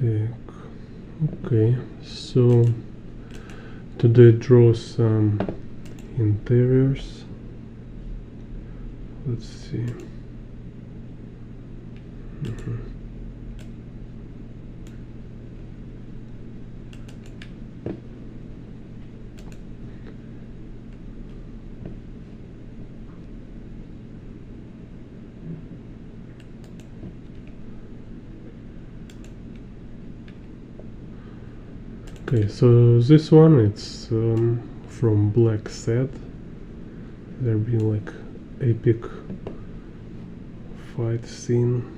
Take. Okay, so today draw some interiors. Let's see. Okay, so this one, it's from Black Set. There'll be like epic fight scene.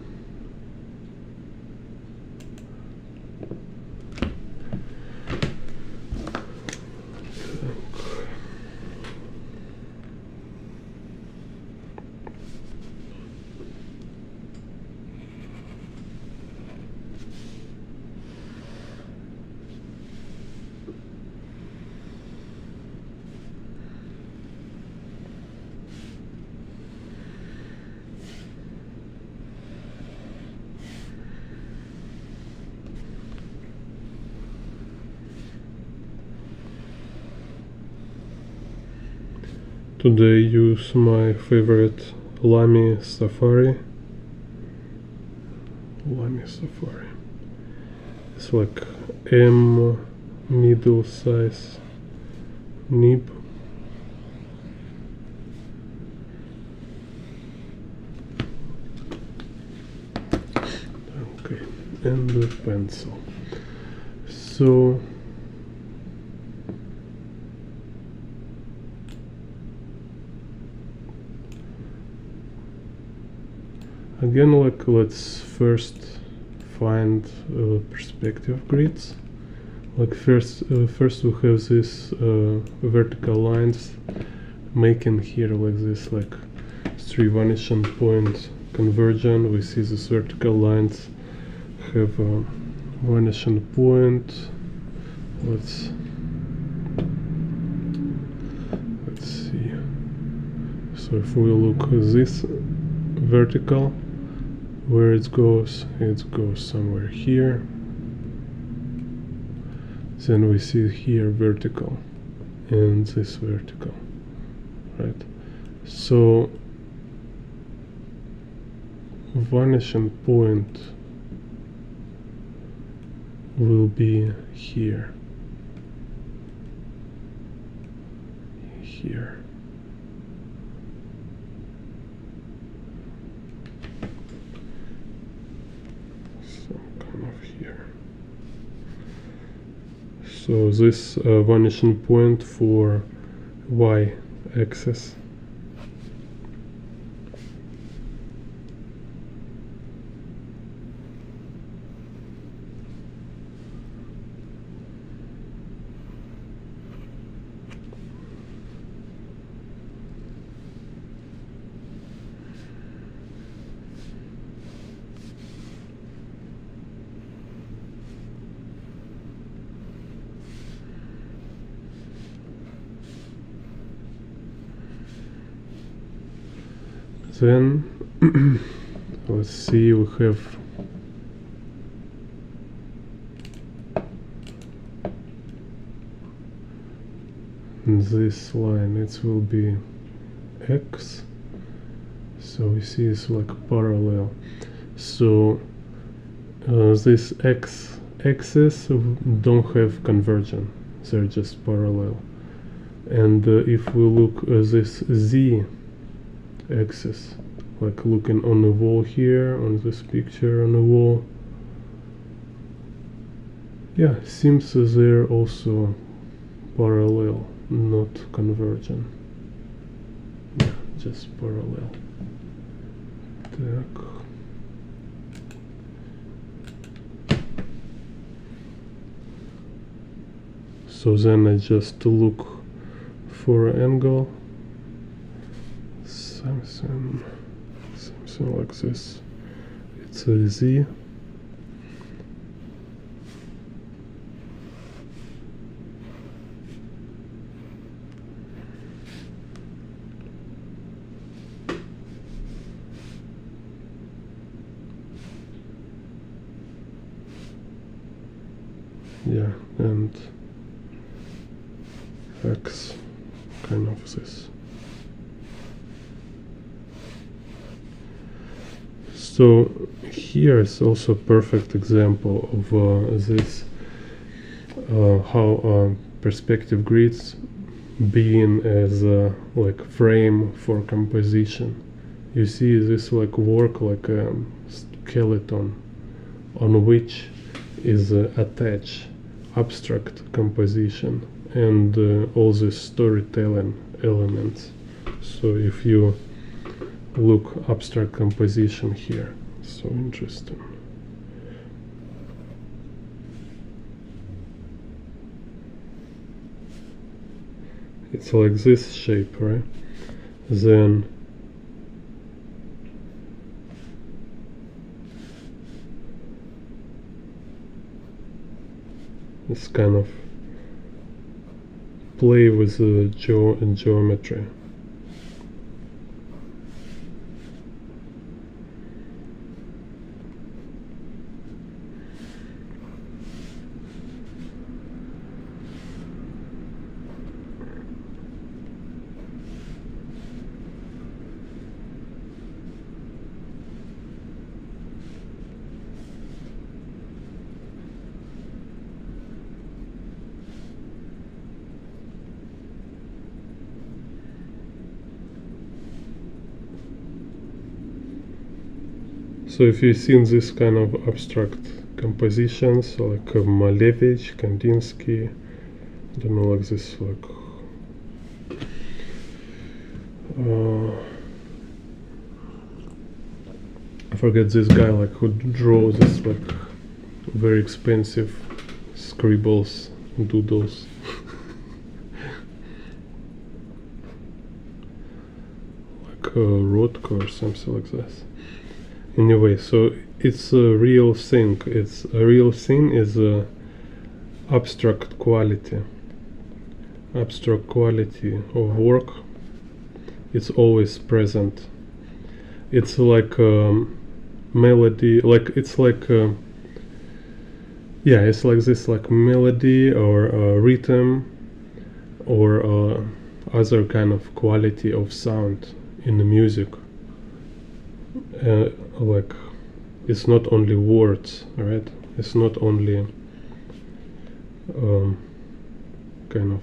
Today use my favorite Lamy Safari. It's like M middle size nib. Okay, and the pencil. So again, like, let's first find perspective grids. Like first we have this vertical lines making here like this, like 3 vanishing point conversion. We see these vertical lines have a vanishing point. Let's see. So if we look at this vertical, where it goes somewhere here. Then we see here vertical and this vertical, right? So vanishing point will be here. So this vanishing point for y-axis. Then let's see, we have this line, it will be x, so we see it's like parallel. So this x-axis don't have conversion, they're just parallel. And if we look at this z axis, like looking on the wall here, on this picture on the wall, yeah, seems they're also parallel, not convergent. Yeah, just parallel. Так. So then I just look for an angle, something like this. It's a Z. yeah, and X kind of this. So here is also a perfect example of this, how perspective grids being as a like frame for composition. You see this like work like a skeleton on which is attached abstract composition and all the storytelling elements. So if you look abstract composition here, so interesting. It's like this shape, right? Then it's kind of play with the geometry. So if you've seen this kind of abstract compositions like Malevich, Kandinsky, I don't know, like this, like I forget this guy like who draws this like very expensive scribbles, doodles. Like Rothko or something like this. Anyway, so it's a real thing. It's a real thing is a abstract quality. Abstract quality of work. It's always present. It's like a melody, like it's like yeah, it's like this, like melody or rhythm or other kind of quality of sound in the music. Like it's not only words, right? It's not only kind of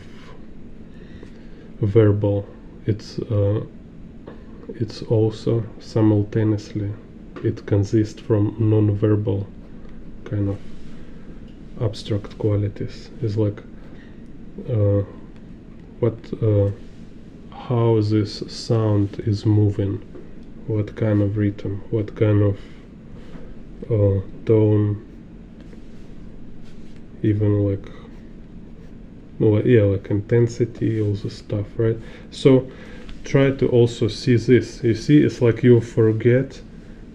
verbal. It's also simultaneously it consists from non-verbal kind of abstract qualities. It's like how this sound is moving, what kind of rhythm, what kind of tone, even like, well, yeah, like intensity, all the stuff, right? So try to also see this. You see, it's like you forget,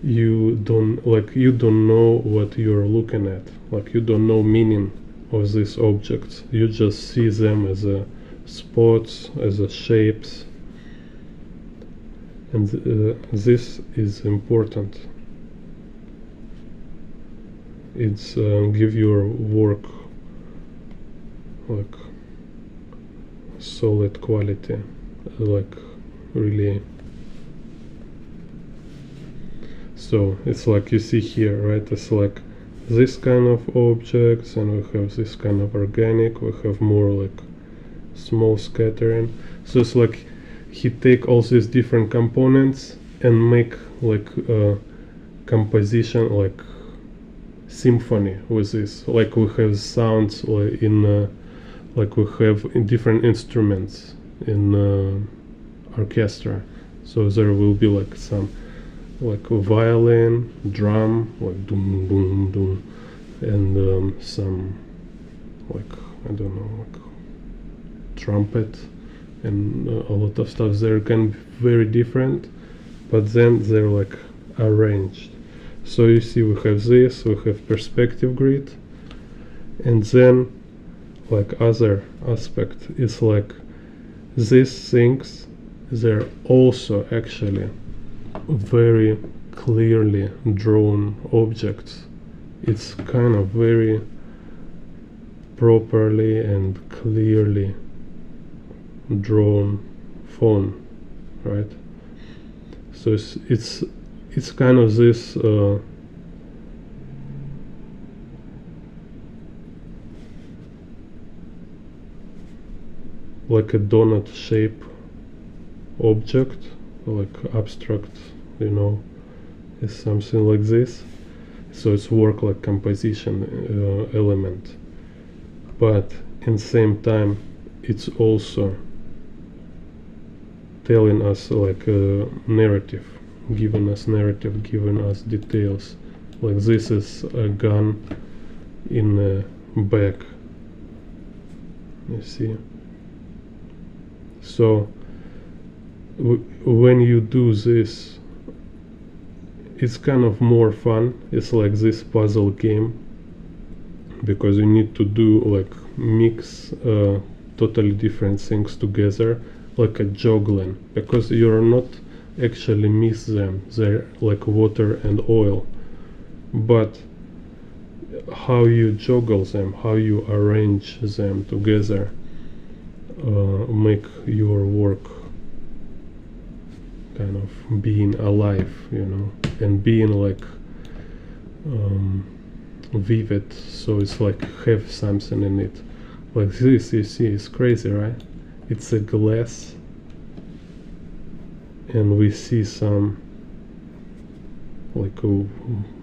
you don't know what you're looking at, like you don't know meaning of these objects. You just see them as a spots, as a shapes, and this is important. It's give your work like solid quality, like really. So it's like you see here, right? It's like this kind of objects, and we have this kind of organic, we have more like small scattering. So it's like he take all these different components and make like a composition, like symphony with this. Like we have sounds like in like we have in different instruments in orchestra. So there will be like some like a violin, drum, like doom boom doom, and some like I don't know, like trumpet, and a lot of stuff there can be very different, but then they're like arranged. So you see we have this, we have perspective grid, and then like other aspect is like these things, they're also actually very clearly drawn objects. It's kind of very properly and clearly drawn phone, right? So it's kind of this like a donut shape object, like abstract, you know, is something like this. So it's work like composition element, but in same time it's also telling us like a narrative, giving us narrative, giving us details. Like this is a gun in a bag, you see. So when you do this, it's kind of more fun. It's like this puzzle game, because you need to do like mix totally different things together, like a juggling, because you're not actually mix them, they're like water and oil, but how you juggle them, how you arrange them together, make your work kind of being alive, you know, and being like vivid, so it's like have something in it. Like this, you see, it's crazy, right? It's a glass and we see some like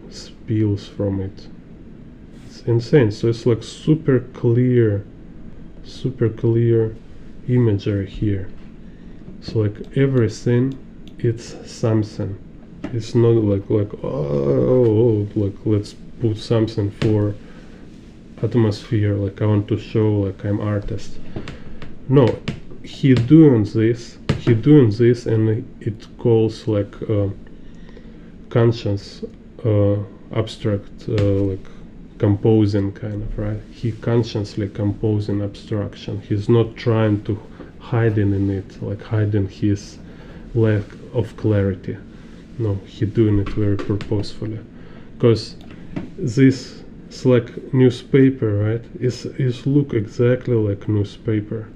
spills from it. It's insane. So it's like super clear imagery here. So like everything, it's something. It's not like like let's put something for atmosphere, like I want to show like I'm artist. No, he doing this, and it calls like conscious abstract, like composing kind of, right? He consciously composing abstraction. He's not trying to hiding in it, like hiding his lack of clarity. No, he doing it very purposefully, because this is like newspaper, right? It's look exactly like newspaper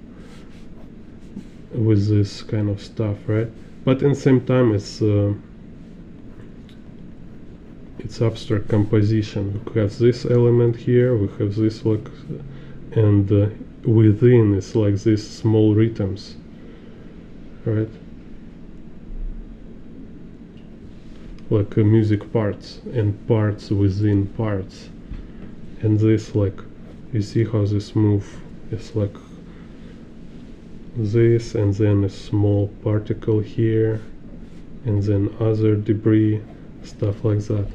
with this kind of stuff, right? But in the same time, it's abstract composition. We have this element here, we have this like, and within it's like these small rhythms, right? Like music parts and parts within parts, and this like, you see how this move is like this, and then a small particle here, and then other debris, stuff like that.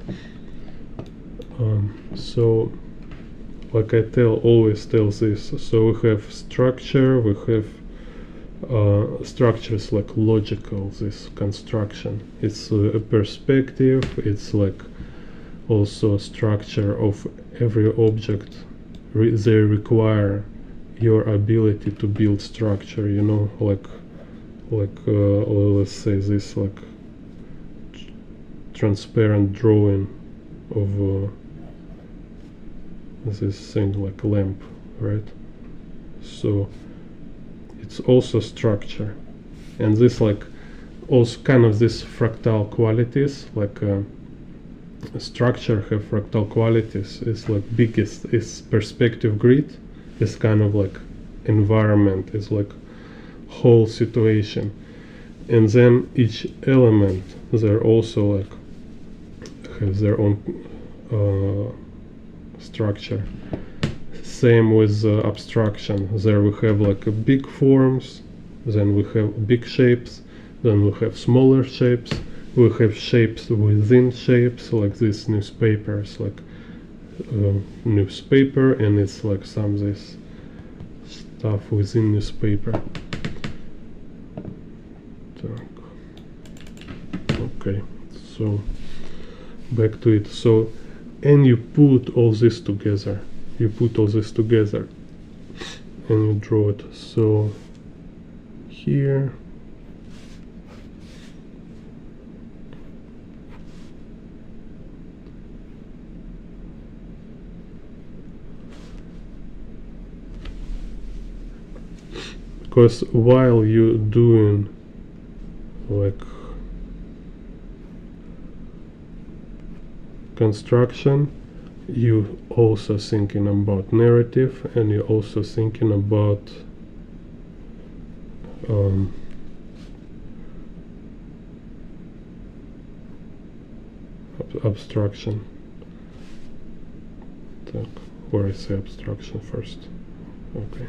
So like I always tell this, so we have structure, we have structures like logical, this construction, it's a perspective, it's like also a structure of every object. They require your ability to build structure, you know, like let's say this like transparent drawing of this thing like lamp, right? So it's also structure, and this like also kind of this fractal qualities, like structure have fractal qualities. It's like biggest is perspective grid, is kind of like environment, is like whole situation, and then each element, they're also like have their own structure. Same with abstraction. There we have like a big forms, then we have big shapes, then we have smaller shapes, we have shapes within shapes, like these newspapers, like newspaper, and it's like some this stuff within newspaper. Okay, so back to it. So, and you put all this together, and you draw it. So here because while you're doing like construction, you also thinking about narrative, and you're also thinking about abstraction. Or I say abstraction first. Okay.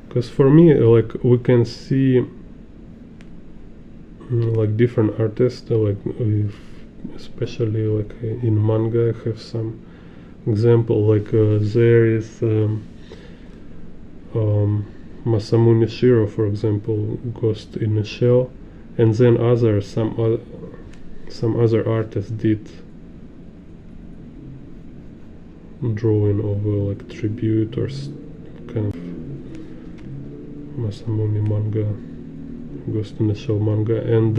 Because for me, like, we can see like different artists, like especially like in manga, I have some example. Like there is Masamune Shiro, for example, Ghost in a Shell, and then some other artists did drawing of like tribute or kind of Masamune manga, Ghost in the Shell manga, and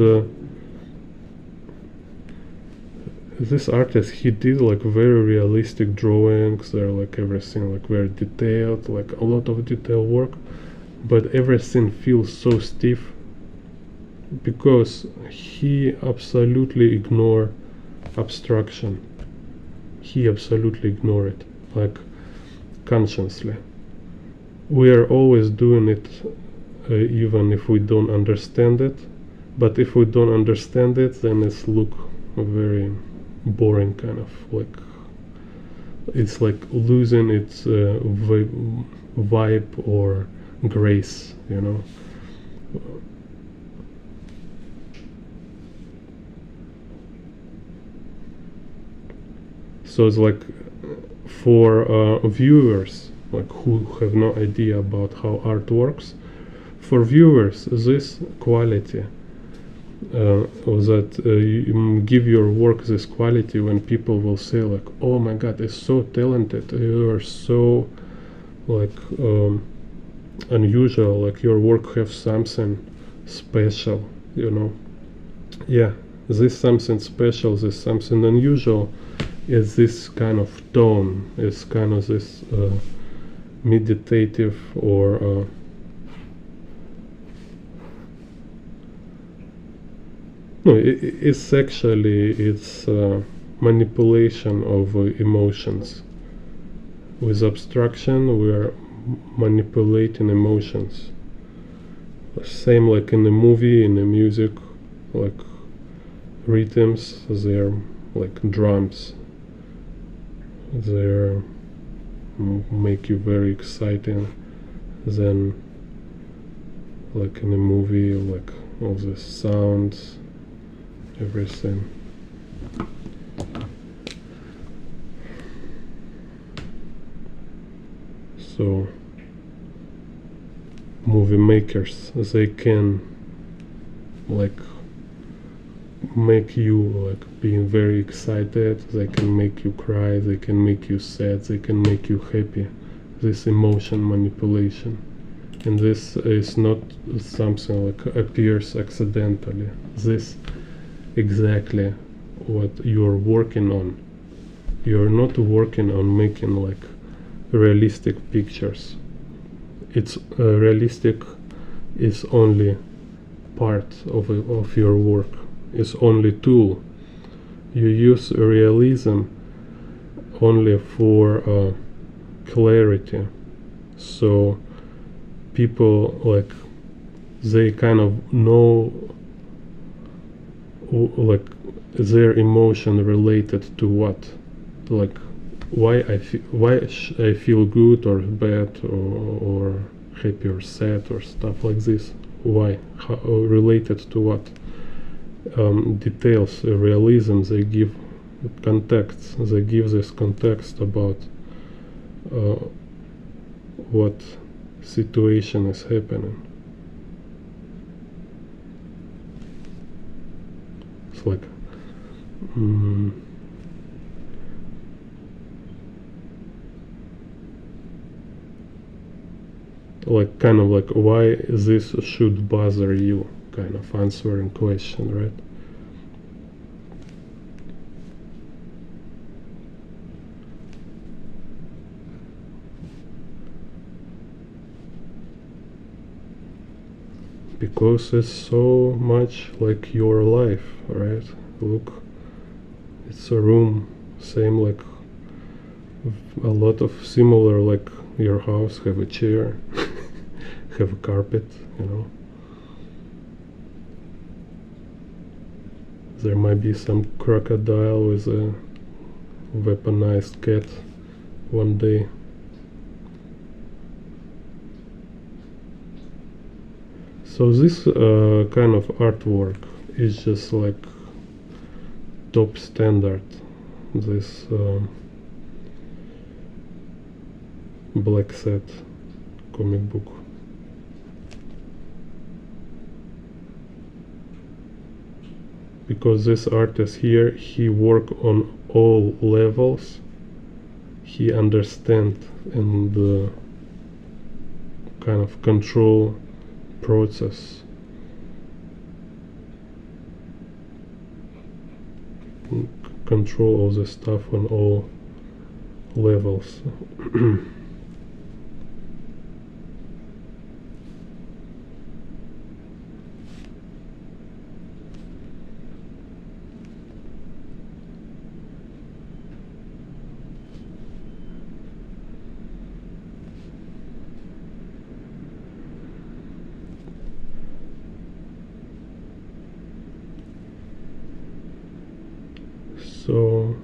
this artist, he did like very realistic drawings. They're like everything like very detailed, like a lot of detail work, but everything feels so stiff because he absolutely ignore abstraction. He absolutely ignore it, like consciously. We are always doing it even if we don't understand it, but if we don't understand it, then it's look very boring, kind of like it's like losing its vibe or grace, you know. So it's like for viewers like who have no idea about how art works, for viewers this quality that you give your work this quality, when people will say like, oh my god, it's so talented, you are so like unusual, like your work have something special, you know. Yeah, this something special, this something unusual is this kind of tone, is kind of this meditative or no, it's actually it's manipulation of emotions. With abstraction, we are manipulating emotions. Same like in the movie, in the music, like rhythms, they're like drums. They make you very exciting. Then, like in a movie, like all the sounds, everything. So movie makers, they can like make you like being very excited, they can make you cry, they can make you sad, they can make you happy. This emotion manipulation, and this is not something like appears accidentally. This exactly what you're working on. You're not working on making like realistic pictures. It's realistic is only part of your work. It's only tool. You use realism only for clarity. So people like they kind of know like their emotion related to what, like why I feel good or bad or happy or sad or stuff like this. Why? How, related to what? Details, realism. They give context. They give this context about what situation is happening. It's like like kind of like why this should bother you, kind of answering question, right? Because it's so much like your life, right? Look, it's a room, same like a lot of similar, like your house, have a chair, have a carpet, you know. There might be some crocodile with a weaponized cat one day. So this kind of artwork is just like top standard. This black set comic book. Because this artist here, he work on all levels. He understand and kind of control process. Control all the stuff on all levels. So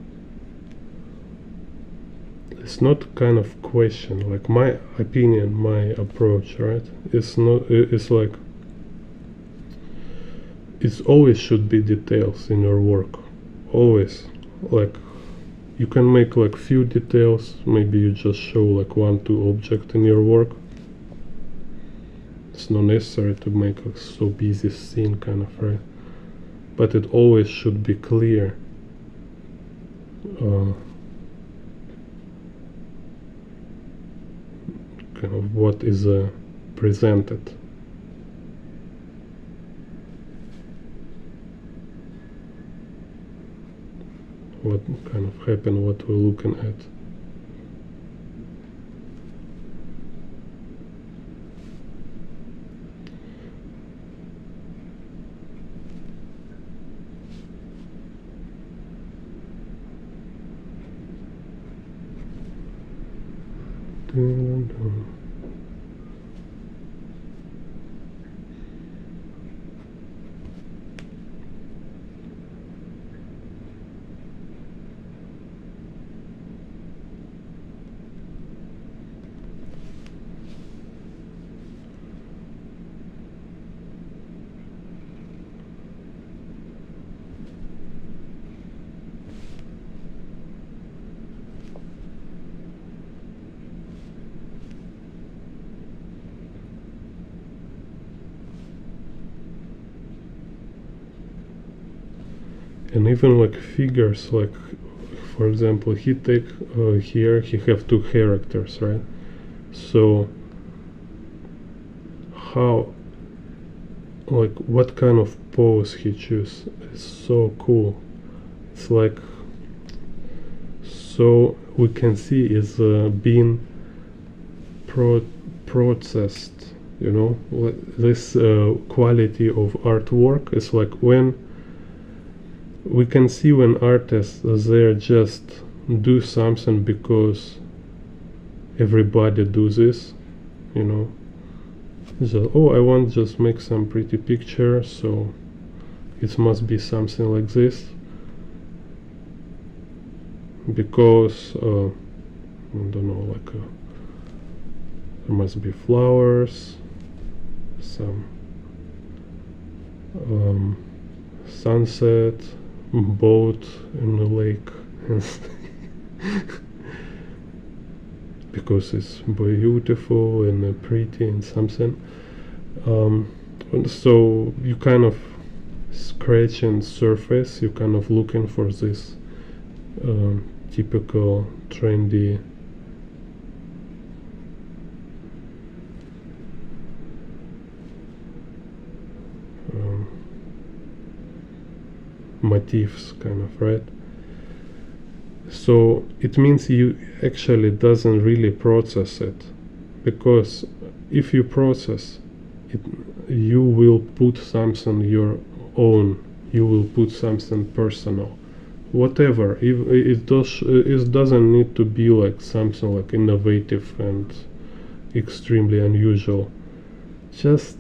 it's not kind of question, like my opinion, my approach, right? It's not, it's like it's always should be details in your work, always. Like you can make like few details, maybe you just show like 1-2 object in your work. It's not necessary to make a so busy scene, kind of, right? But it always should be clear. Kind of what is presented. What kind of happened, what we're looking at. Dun, dun. And even like figures, like for example, he take here he have 2 characters, right? So how, like what kind of pose he choose is so cool. It's like, so we can see is being processed, you know. This quality of artwork is like when we can see when artists there just do something because everybody do this, you know. So, oh, I want to just make some pretty picture, so it must be something like this, because I don't know, like there must be flowers, some sunset, boat in the lake, because it's beautiful and pretty and something. And so you kind of scratching surface, you kind of looking for this typical trendy motifs, kind of, right? So it means you actually doesn't really process it, because if you process it, you will put something your own, you will put something personal, whatever. If it doesn't need to be like something like innovative and extremely unusual. Just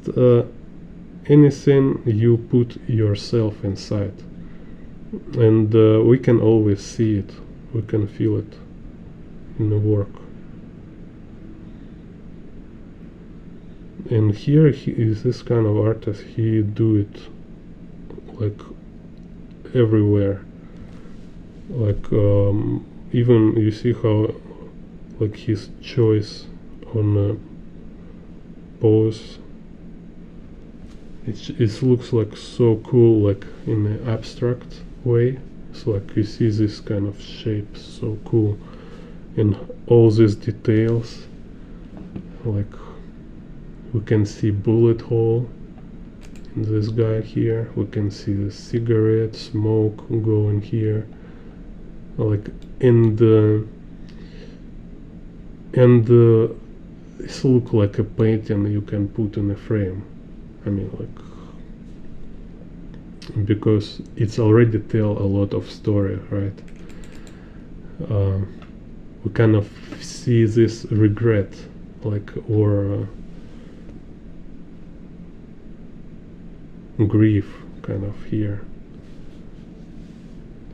anything you put yourself inside, and we can always see it, we can feel it in the work. And here he is this kind of artist, he do it like everywhere, like even you see how like his choice on pose, it looks like so cool, like in an abstract way. It's like you see this kind of shape, so cool, and all these details, like we can see bullet hole in this guy here, we can see the cigarette smoke going here, like in the this look like a painting you can put in a frame. I mean, like, because it's already tell a lot of story, right? We kind of see this regret, like, or grief, kind of here.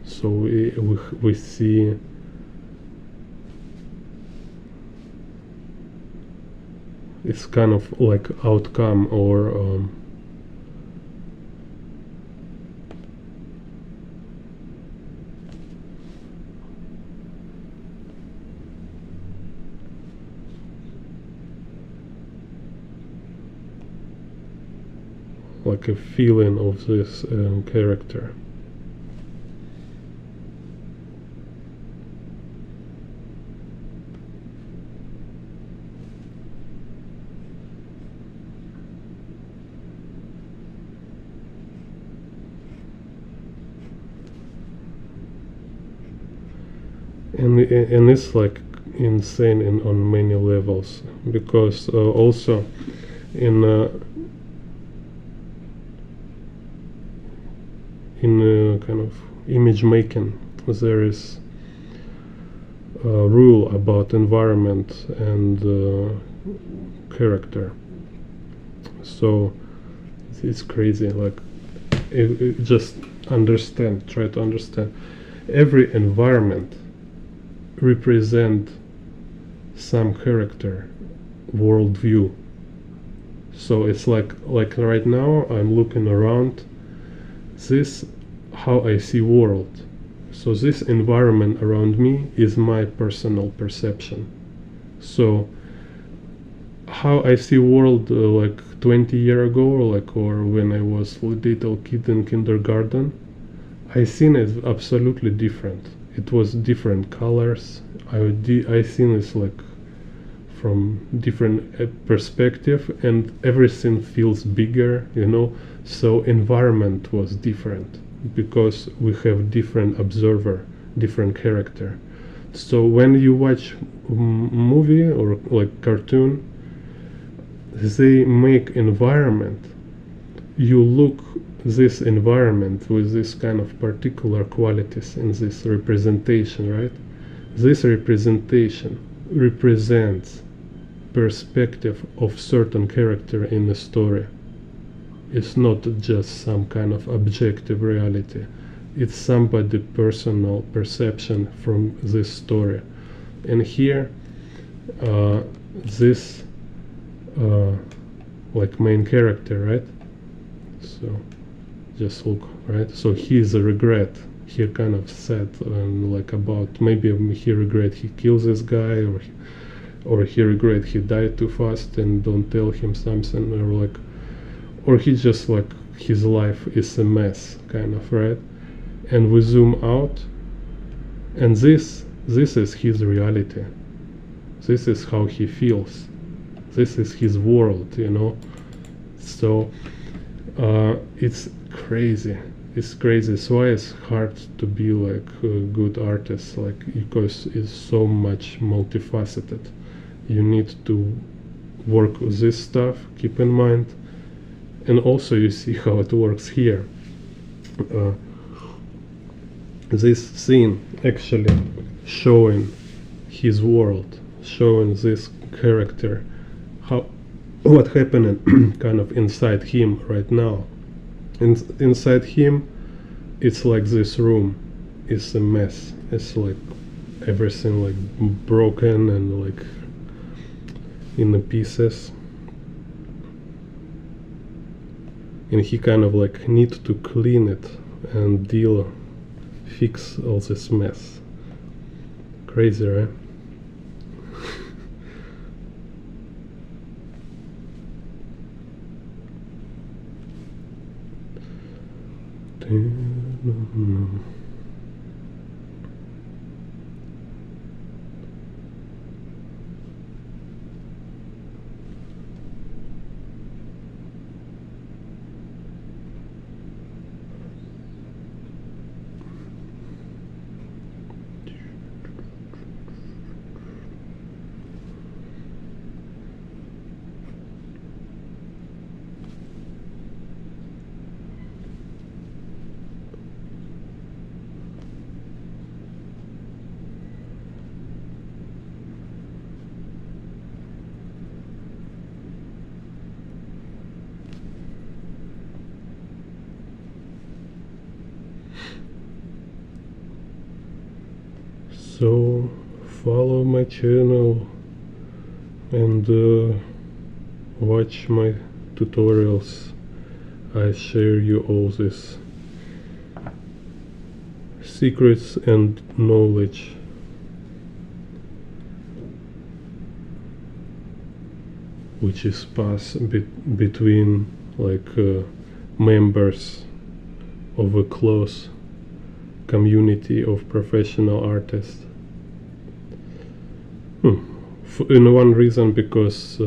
So we see it's kind of like outcome, or like a feeling of this character. And it's like insane on many levels, because also in kind of image making there is a rule about environment and character. So it's crazy, like just try to understand every environment represent some character worldview. So it's like right now I'm looking around, this how I see world. So this environment around me is my personal perception. So how I see world like 20 years ago, or when I was a little kid in kindergarten, I seen it absolutely different. It was different colors. I seen it like from different perspective, and everything feels bigger, So environment was different because we have different observer, different character. So when you watch movie or like cartoon, they make environment. You look this environment with this kind of particular qualities in this representation, right? This representation represents perspective of certain character in the story. It's not just some kind of objective reality. It's somebody personal perception from this story. And here, this like main character, right? So just look, right? So he's a regret. He kind of said like about maybe he regret he kills this guy, or he regret he died too fast and don't tell him something, or he just like his life is a mess, kind of, right? And we zoom out, and this is his reality. This is how he feels. This is his world, So it's crazy. it's crazy. It's why it's hard to be like a good artist, like because it's so much multifaceted. You need to work with this stuff, keep in mind, and also you see how it works here. This scene actually showing his world, showing this character, how what happening kind of inside him right now. Inside him, it's like this room is a mess. It's like everything like broken and like in the pieces, and he kind of like need to clean it and fix all this mess. Crazy, right? So follow my channel and watch my tutorials. I share you all this secrets and knowledge. Which is passed between like members of a close community of professional artists. In one reason, because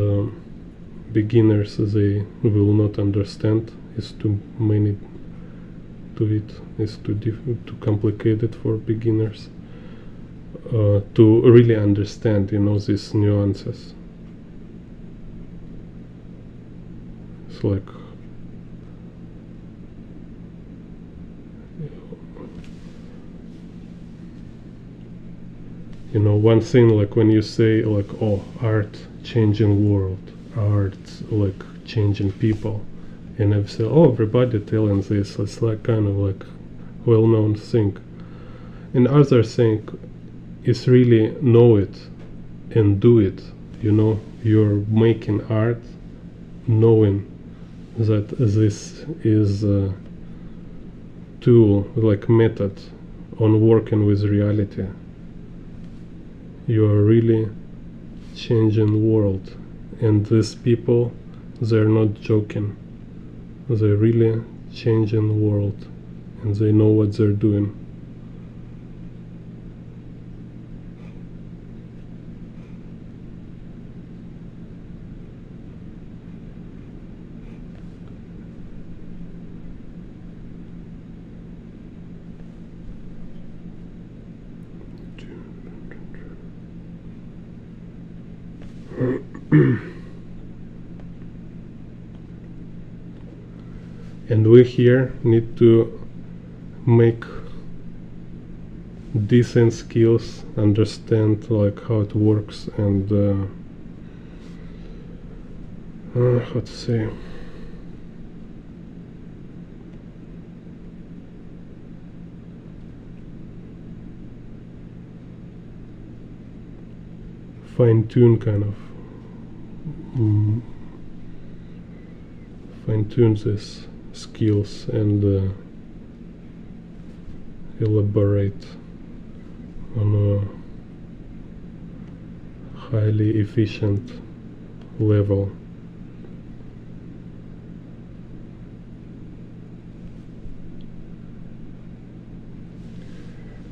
beginners, they will not understand. It's too many to it. It's too complicated for beginners to really understand, these nuances. It's like one thing, like when you say like, oh, art changing world, art like changing people, and I've said, oh, everybody telling this, it's like kind of like well-known thing. And other thing is really know it and do it. You're making art knowing that this is a tool, like method on working with reality. You are really changing the world, and these people, they're not joking. They're really changing the world, and they know what they're doing. And we here need to make decent skills, understand like how it works, and how to say, fine-tune kind of fine-tune these skills and elaborate on a highly efficient level.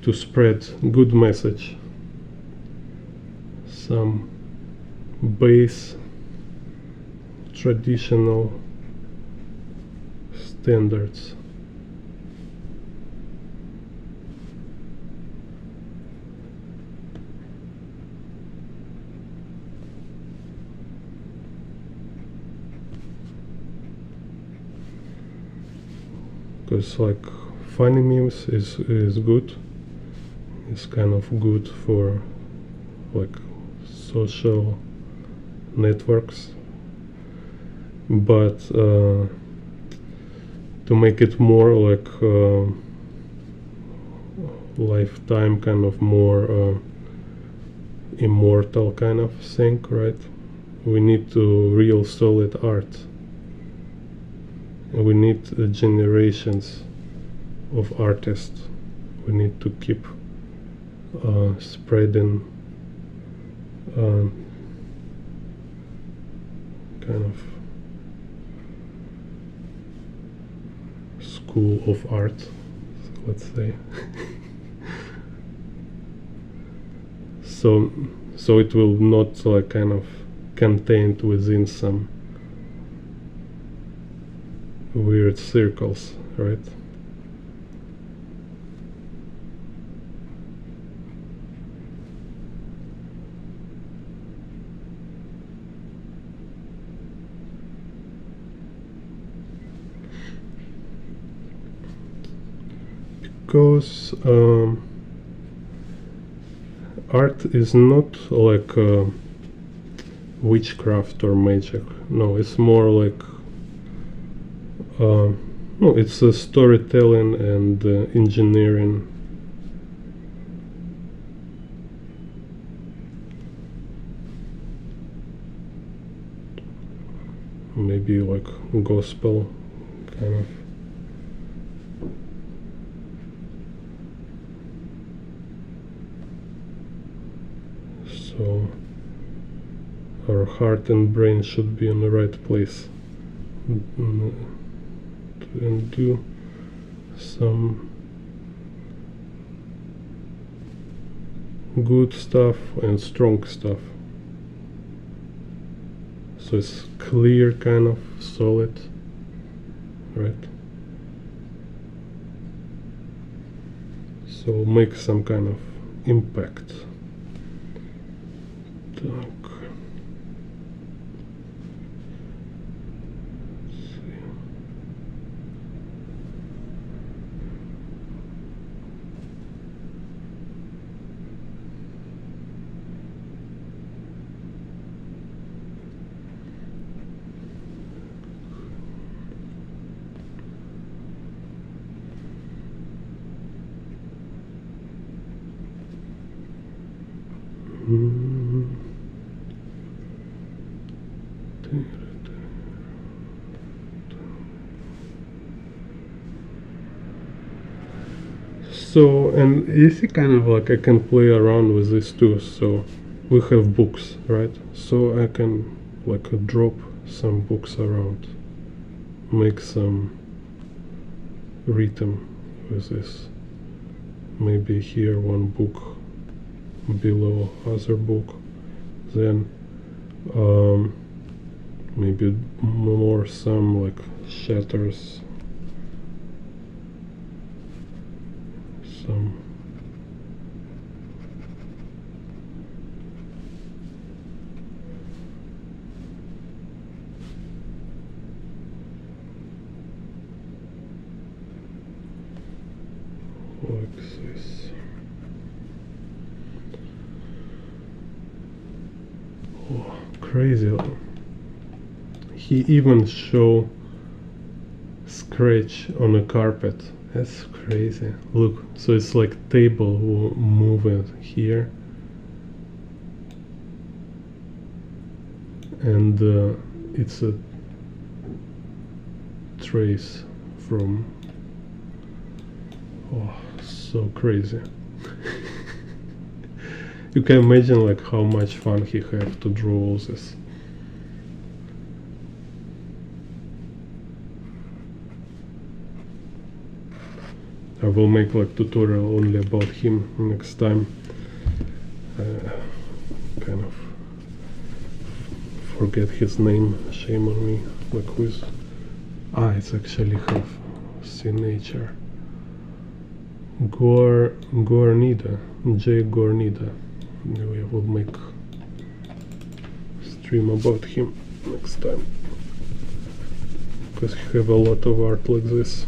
To spread good message, some base traditional standards. because like funny memes is good. It's kind of good for like social networks, but to make it more like lifetime, kind of more immortal kind of thing, right? We need to real solid art. We need generations of artists. We need to keep spreading kind of school of art, let's say. so it will not like kind of contained within some weird circles, right? Because art is not like witchcraft or magic. No, it's more like no, it's storytelling and engineering. Maybe like gospel kind of. So our heart and brain should be in the right place and do some good stuff and strong stuff. So it's clear, kind of solid, right? So make some kind of impact. Так. So, and you see, kind of like I can play around with this too. So we have books, right? So I can like drop some books around, make some rhythm with this. Maybe here one book below other book, then maybe more some like shatters, some like this. Oh, crazy. He even show scratch on a carpet. That's crazy. Look, so it's like table moving here, and it's a trace from. Oh, so crazy. You can imagine like how much fun he have to draw all this. I will make like tutorial only about him next time. Kind of forget his name, shame on me. Like who's it's actually have signature. Gornida, J. Gornida. Maybe I will make stream about him next time, because he have a lot of art like this.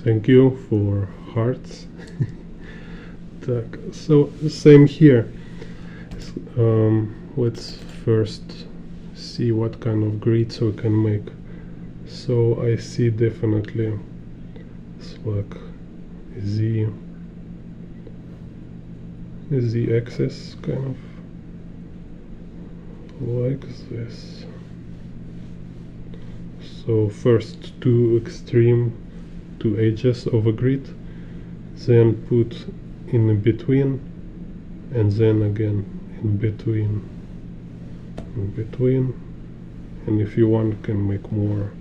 Thank you for hearts. So same here. Let's first see what kind of grids we can make. So I see definitely it's like z axis kind of like this. So first two edges of a grid, then put in between, and then again in between, and if you want can make more,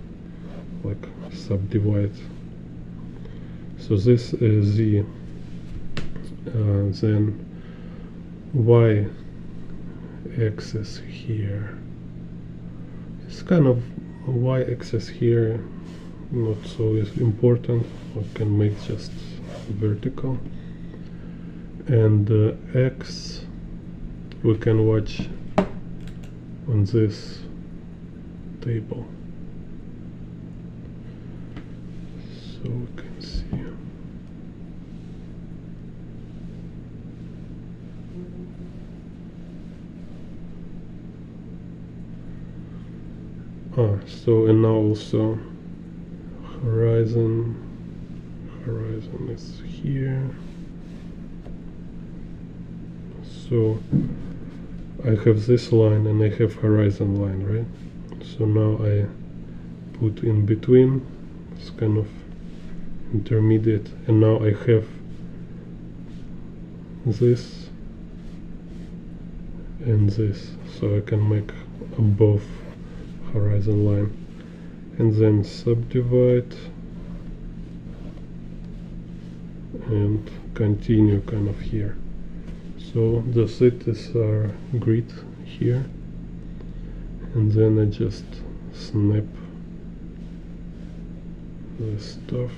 like subdivide. So this is the then y axis here. It's kind of y axis here, not so important. We can make just vertical, and x we can watch on this table, so we can see. So and now also horizon is here. So I have this line and I have horizon line, right? So now I put in between, it's kind of intermediate, and now I have this and this, so I can make above horizon line, and then subdivide and continue kind of here. So the cities are grid here, and then I just snap this stuff.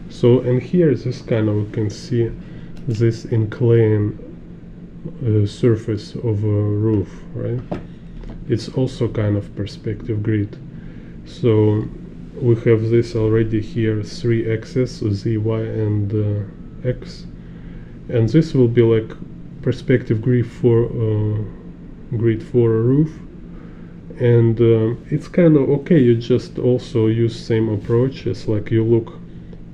So, and here this kind of, we can see this inclined surface of a roof, right? It's also kind of perspective grid. So we have this already here, 3 axes, z, y, and x, and this will be like perspective grid for a roof. And it's kind of okay. You just also use same approach. It's like you look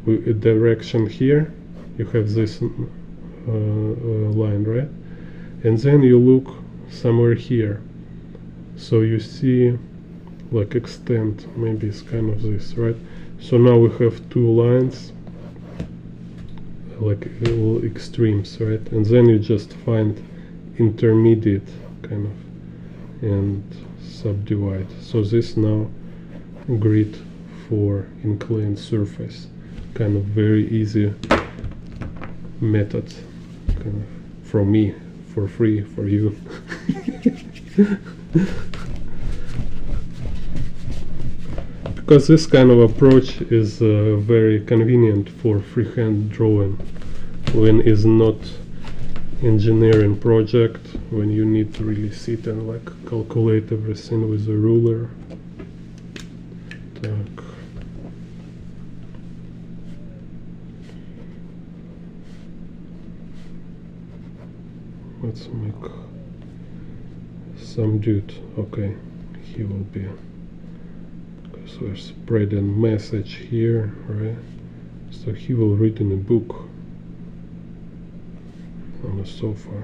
with a direction here, you have this line, right? And then you look somewhere here, so you see like extent, maybe it's kind of this, right? So now we have 2 lines, like little extremes, right? And then you just find intermediate kind of and subdivide. So this now grid for inclined surface, kind of very easy method, kind of from me, for free for you. Because this kind of approach is very convenient for freehand drawing when is not engineering project, when you need to really sit and like calculate everything with a ruler. Так. Let's make some dude. Okay, he will be, because we're spreading message here, right? So he will read in a book on the sofa.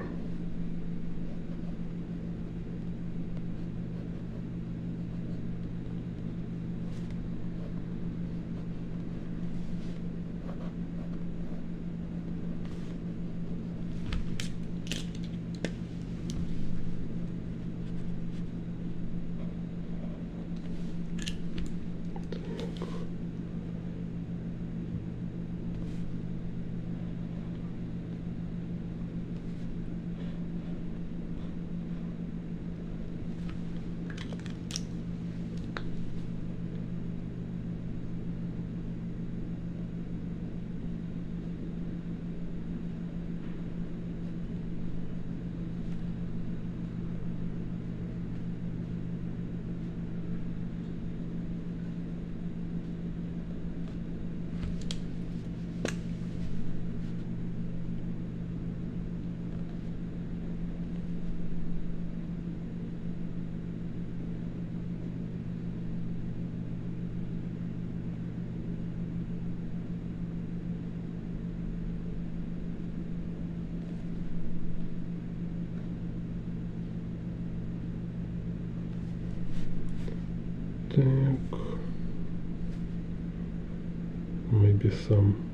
Maybe some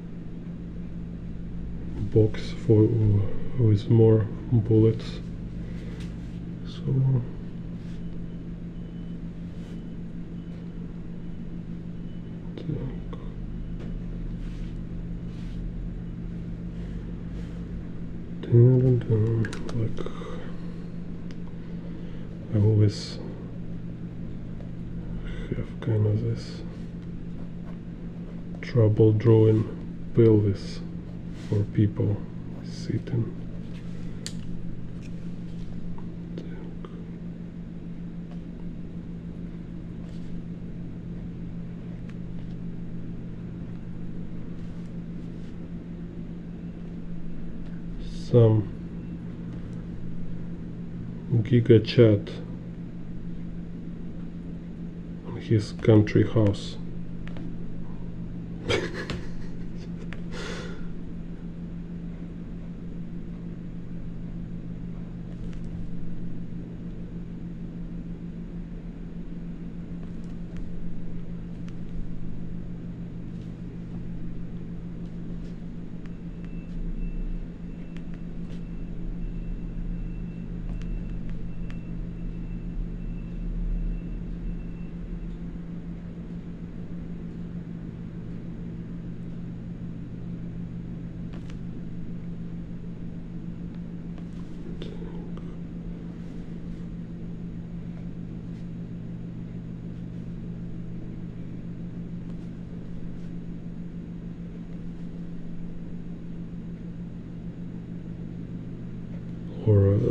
box for with more bullets. So like I always have kind of this trouble drawing pelvis for people sitting. Some giga chat on his country house.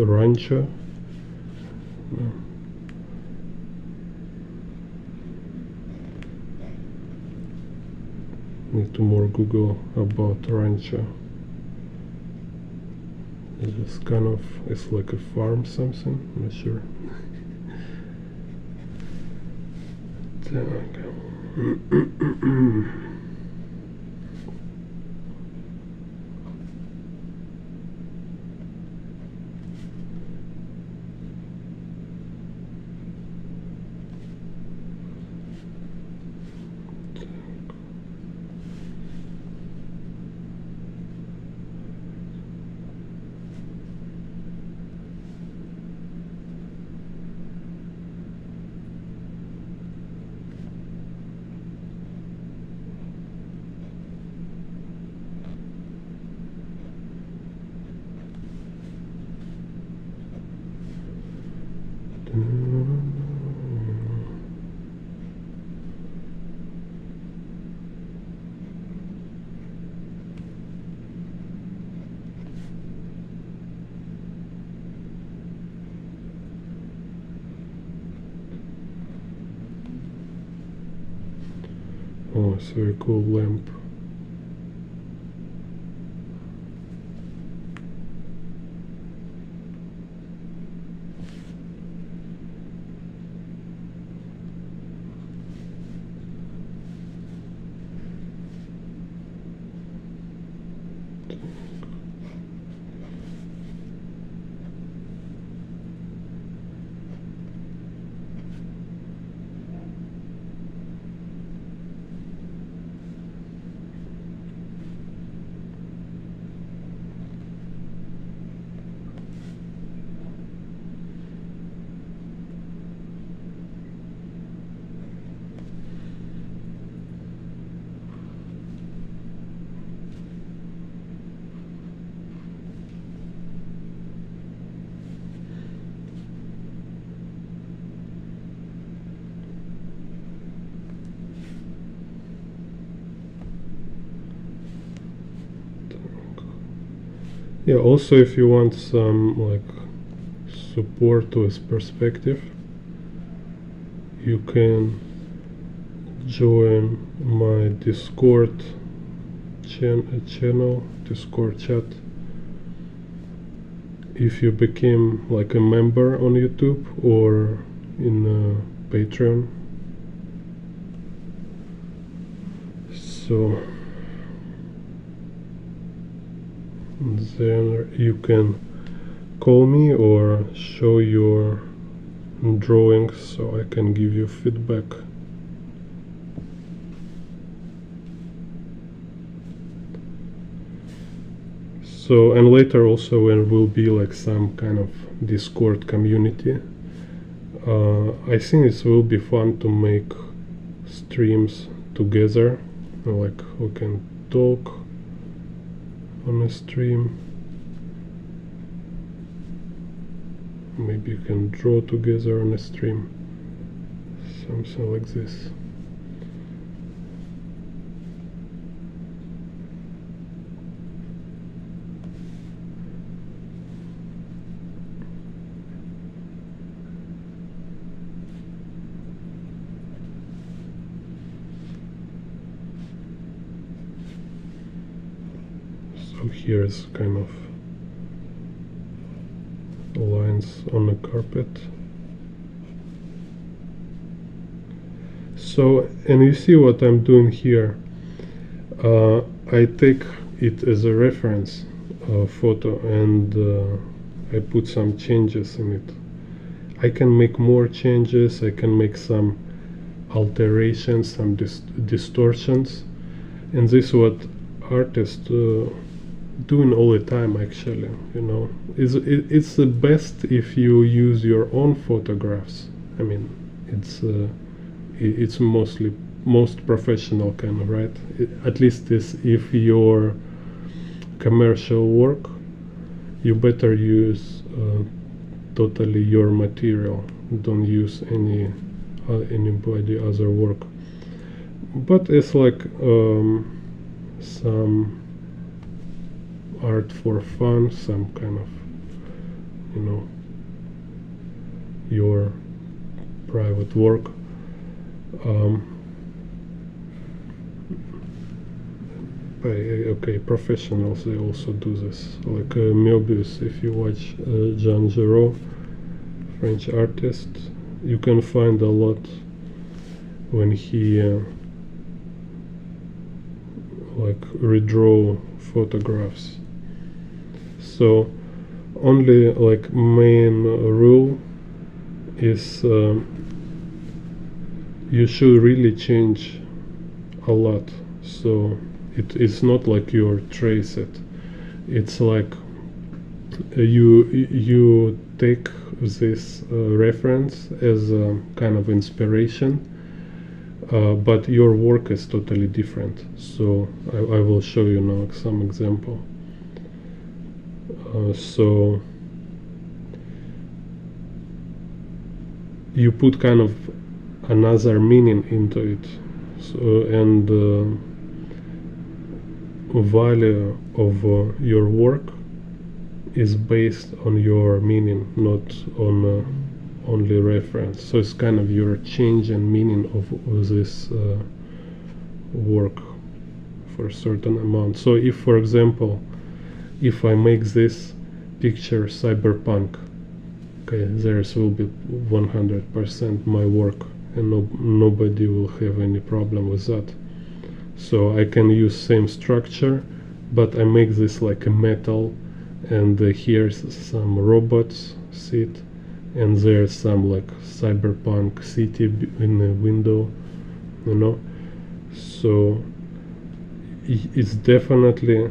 rancho. Need to more Google about rancho. It's kind of, it's like a farm something, I'm not sure. Oh, it's a very cool lamp. Yeah, also if you want some like support with perspective, you can join my Discord channel, Discord chat. If you became like a member on YouTube or in Patreon. So then you can call me or show your drawings so I can give you feedback. So, and later also when will be like some kind of Discord community, I think it will be fun to make streams together, like we can talk on a stream. Maybe you can draw together on a stream, something like this. So here's kind of lines on the carpet. So, and you see what I'm doing here. I take it as a reference photo and I put some changes in it. I can make more changes, I can make some alterations, some distortions, and this is what artists doing all the time actually, you know. It's the best if you use your own photographs. I mean, it's most professional kind of, right? At least if your commercial work, you better use totally your material. Don't use anybody other work. But it's like some art for fun, some kind of, you know, your private work. Okay, professionals, they also do this, like Möbius. If you watch Jean Giraud, French artist, you can find a lot when he like redraw photographs. So only like main rule is you should really change a lot. So it's not like you trace it. It's like you take this reference as a kind of inspiration, but your work is totally different. So I will show you now some example. So you put kind of another meaning into it, so, and value of your work is based on your meaning, not on only reference. So it's kind of your change and meaning of this work for a certain amount. So if, for example, if I make this picture cyberpunk, okay, theirs will be 100% my work, and nobody will have any problem with that. So I can use same structure, but I make this like a metal, and here's some robots sit, and there's some like cyberpunk city in the window, you know. So it's definitely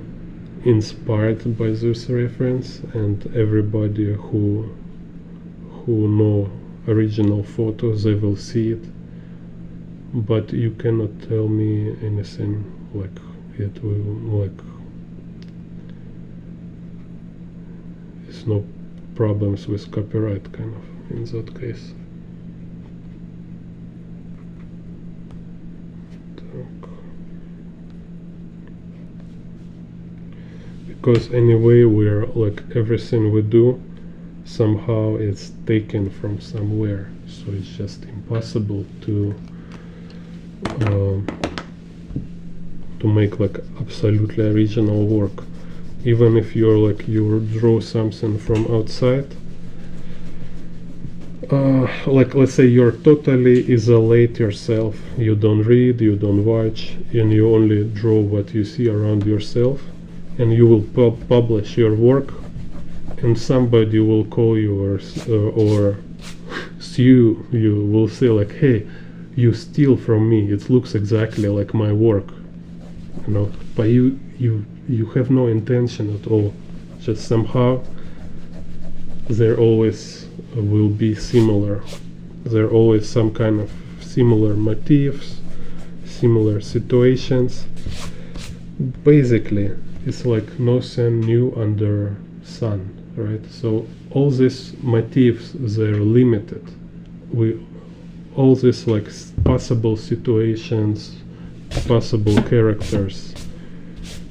inspired by this reference, and everybody who know original photos, they will see it. But you cannot tell me anything like it will, like, it's no problems with copyright kind of in that case. Because anyway, we're like everything we do somehow it's taken from somewhere, so it's just impossible to make like absolutely original work. Even if you're like you draw something from outside, like let's say you're totally isolate yourself, you don't read, you don't watch, and you only draw what you see around yourself, and you will publish your work, and somebody will call you or sue you, will say like, hey, you steal from me, it looks exactly like my work, you know, but you have no intention at all, just somehow there always will be similar, there always some kind of similar motifs, similar situations. Basically it's like nothing new under sun, right? So all these motifs, they're limited. All these like possible situations, possible characters,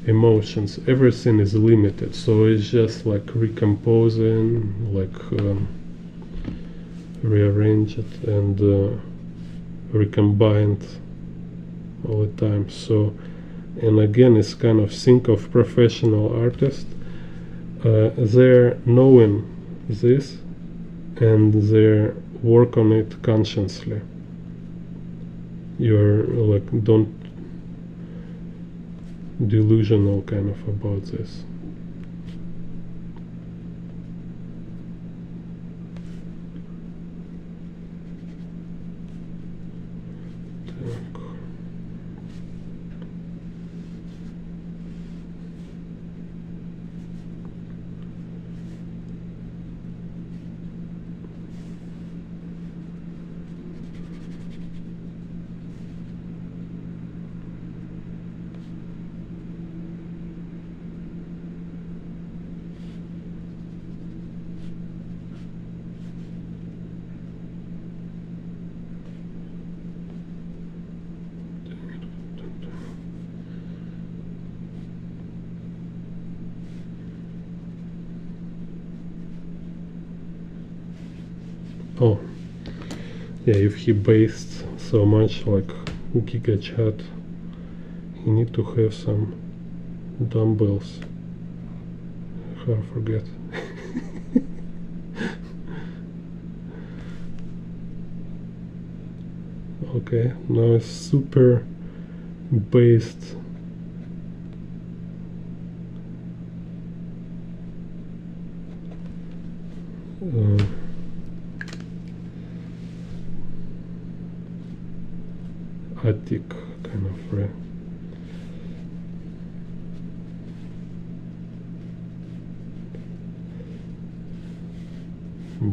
emotions, everything is limited. So it's just like recomposing, like rearrange it and recombined all the time. So, and again, it's kind of think of professional artists. They're knowing this and they work on it consciously. You're like don't delusional kind of about this. Oh, yeah, if he based so much like Giga Chat, he need to have some dumbbells. How I forget. Okay, now it's super based. Attic kind of, right?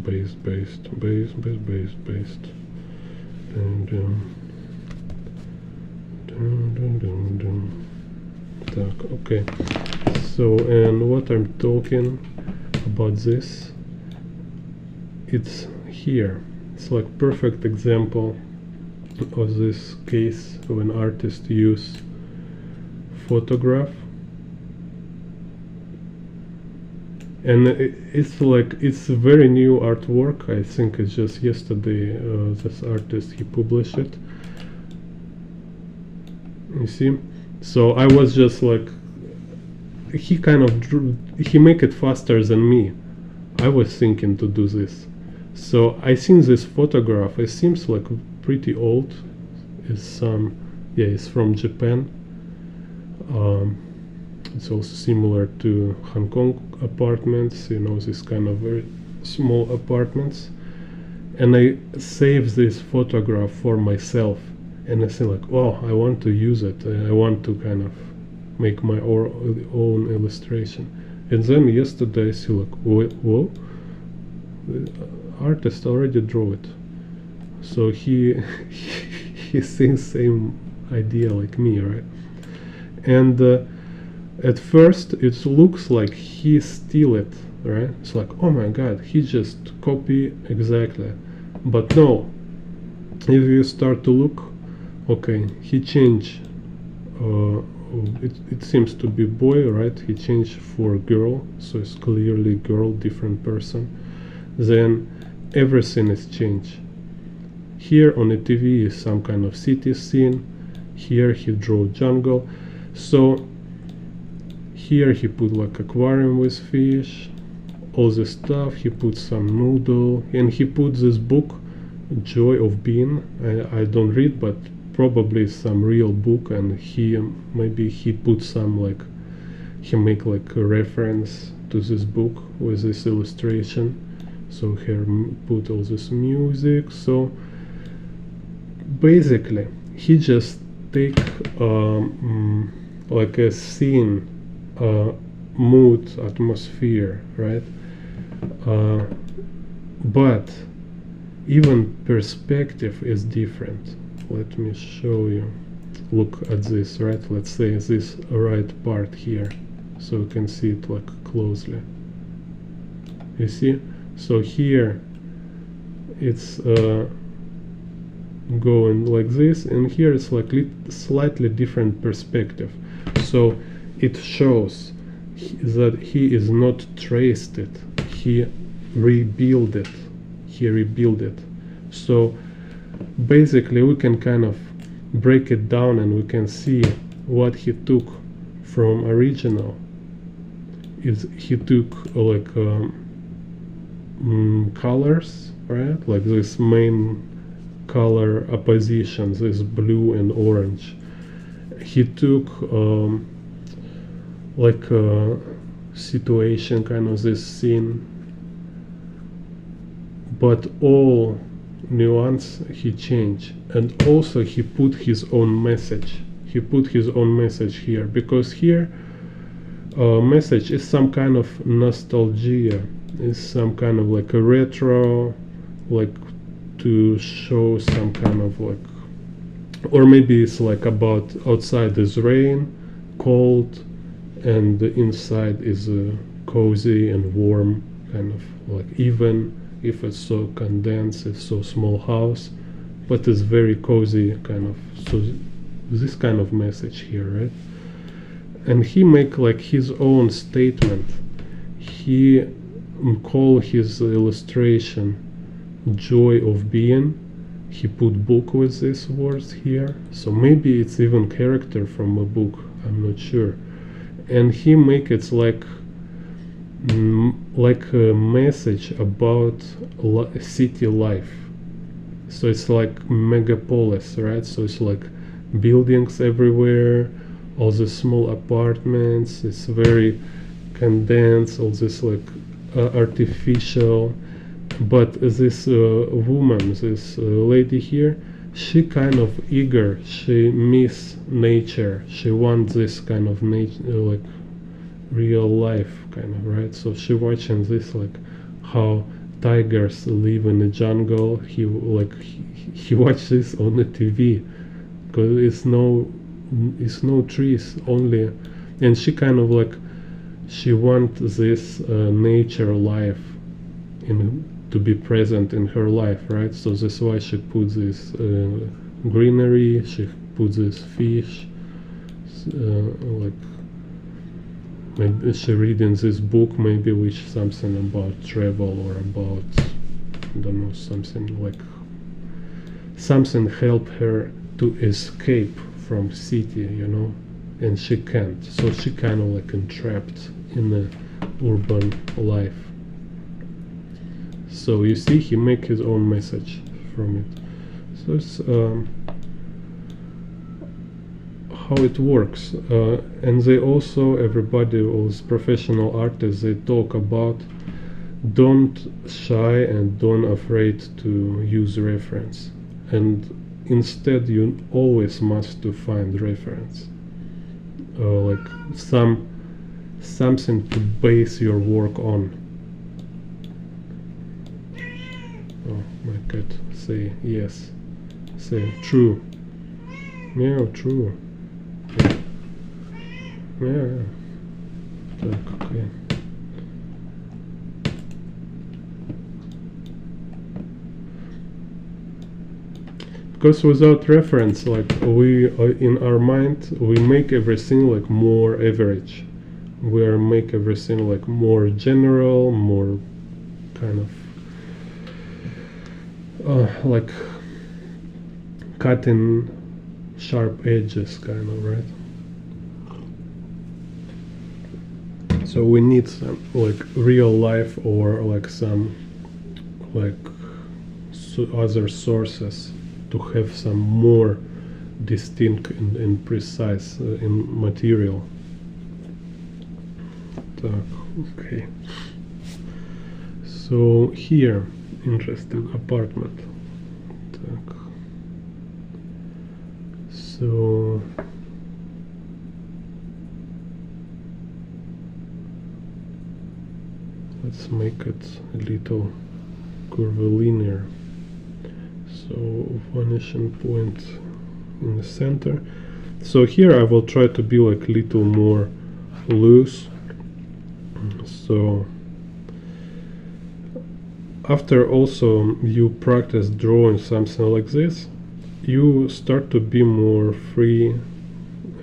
Based. Dun, dun. Okay. So, and what I'm talking about this, it's here. It's like perfect example of this case when artists use photograph, and it's like it's a very new artwork. I think it's just yesterday this artist he published it, you see. So I was just like, he kind of drew, he make it faster than me. I was thinking to do this, so I seen this photograph. It seems like pretty old. It's some, yeah, it's from Japan. It's also similar to Hong Kong apartments, you know, this kind of very small apartments. And I saved this photograph for myself, and I say like, oh, I want to use it. I want to kind of make my own illustration. And then yesterday I see like, whoa, the artist already drew it. So he he thinks same idea like me, right? And at first it looks like he steal it, right? It's like, oh my god, he just copy exactly. But no, if you start to look, okay, he changed. It seems to be boy, right? He changed for girl, so it's clearly girl, different person. Then everything is changed. Here on the TV is some kind of city scene. Here he drew jungle. So here he put like aquarium with fish, all this stuff. He put some noodle, and he put this book, Joy of Being. I don't read, but probably some real book, and maybe he put some like, he make like a reference to this book with this illustration. So here put all this music. So basically he just take like a scene, mood, atmosphere, right? But even perspective is different. Let me show you. Look at this, right? Let's say this right part here, so you can see it like closely. You see? So here it's going like this, and here it's like slightly different perspective. So it shows that he is not traced it, he rebuilt it. So basically we can kind of break it down, and we can see what he took from original. Is he took like colors, right? Like this main color oppositions is blue and orange. He took like a situation, kind of this scene, but all nuance he changed. And also he put his own message. He put his own message here, because here message is some kind of nostalgia, is some kind of like a retro, like to show some kind of like, or maybe it's like about outside is rain, cold, and the inside is cozy and warm, kind of like, even if it's so condensed, it's so small house, but it's very cozy kind of. So this kind of message here, right? And he make like his own statement. He call his illustration joy of being. He put book with these words here, so maybe it's even character from a book, I'm not sure. And he make it like a message about city life. So it's like megapolis, right? So it's like buildings everywhere, all the small apartments. It's very condensed, all this like artificial. But this woman, this lady here, she kind of eager. She miss nature. She wants this kind of nature, like real life, kind of, right? So she watching this, like how tigers live in the jungle. He watched this on the TV, because it's no trees only, and she kind of like she want this nature life in to be present in her life, right? So that's why she put this greenery. She put this fish, like maybe she reading this book, maybe which something about travel or about, I don't know, something like something help her to escape from city, you know, and she can't. So she kind of like entrapped in the urban life. So you see, he make his own message from it. So it's how it works, and they also, everybody, all these professional artists, they talk about don't shy and don't afraid to use reference, and instead you always must to find reference, like something to base your work on. Oh my god, say yes, say true, yeah, true. Yeah. Так, okay. Because without reference, like we in our mind, we make everything like more average. We make everything like more general, more kind of like cutting sharp edges, kind of, right? So we need some like real life or like some like other sources to have some more distinct and precise in material. Okay. So here, interesting apartment. So let's make it a little curvilinear. So vanishing point in the center. So here I will try to be like a little more loose. So after also you practice drawing something like this, you start to be more free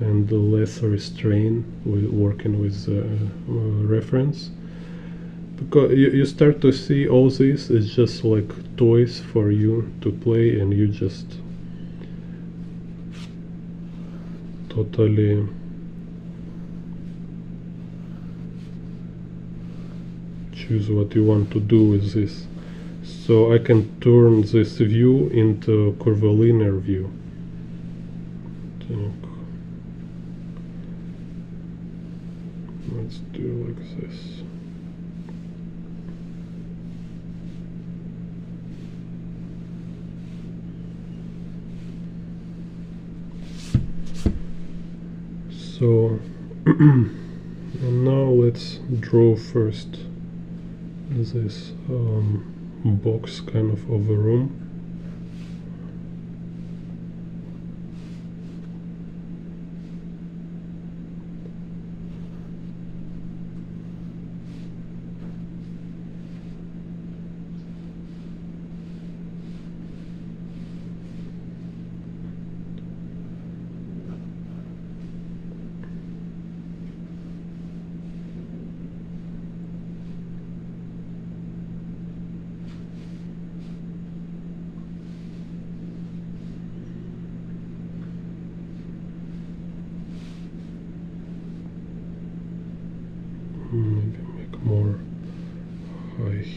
and less restrained with working with reference, because you start to see all this is just like toys for you to play, and you just totally choose what you want to do with this. So I can turn this view into curvilinear view. Let's do like this. So and now let's draw first this box kind of a room.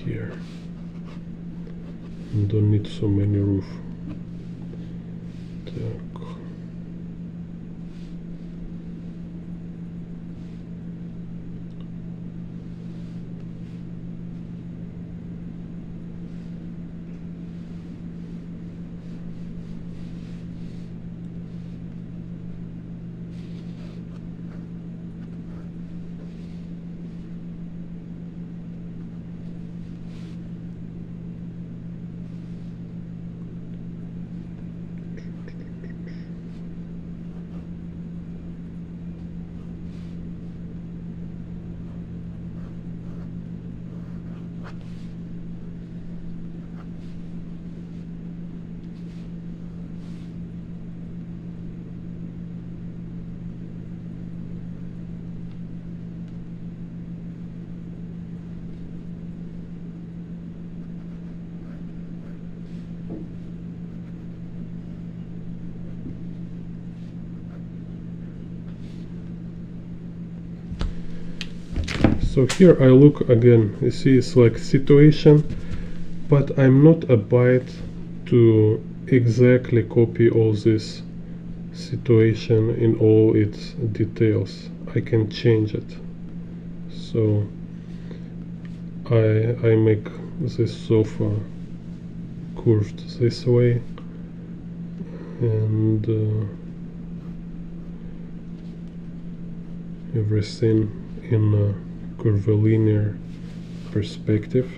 here. Don't need so many roof. Так. So here I look again, you see it's like situation, but I'm not about to exactly copy all this situation in all its details. I can change it. So I make this sofa curved this way, and everything in a curvilinear perspective.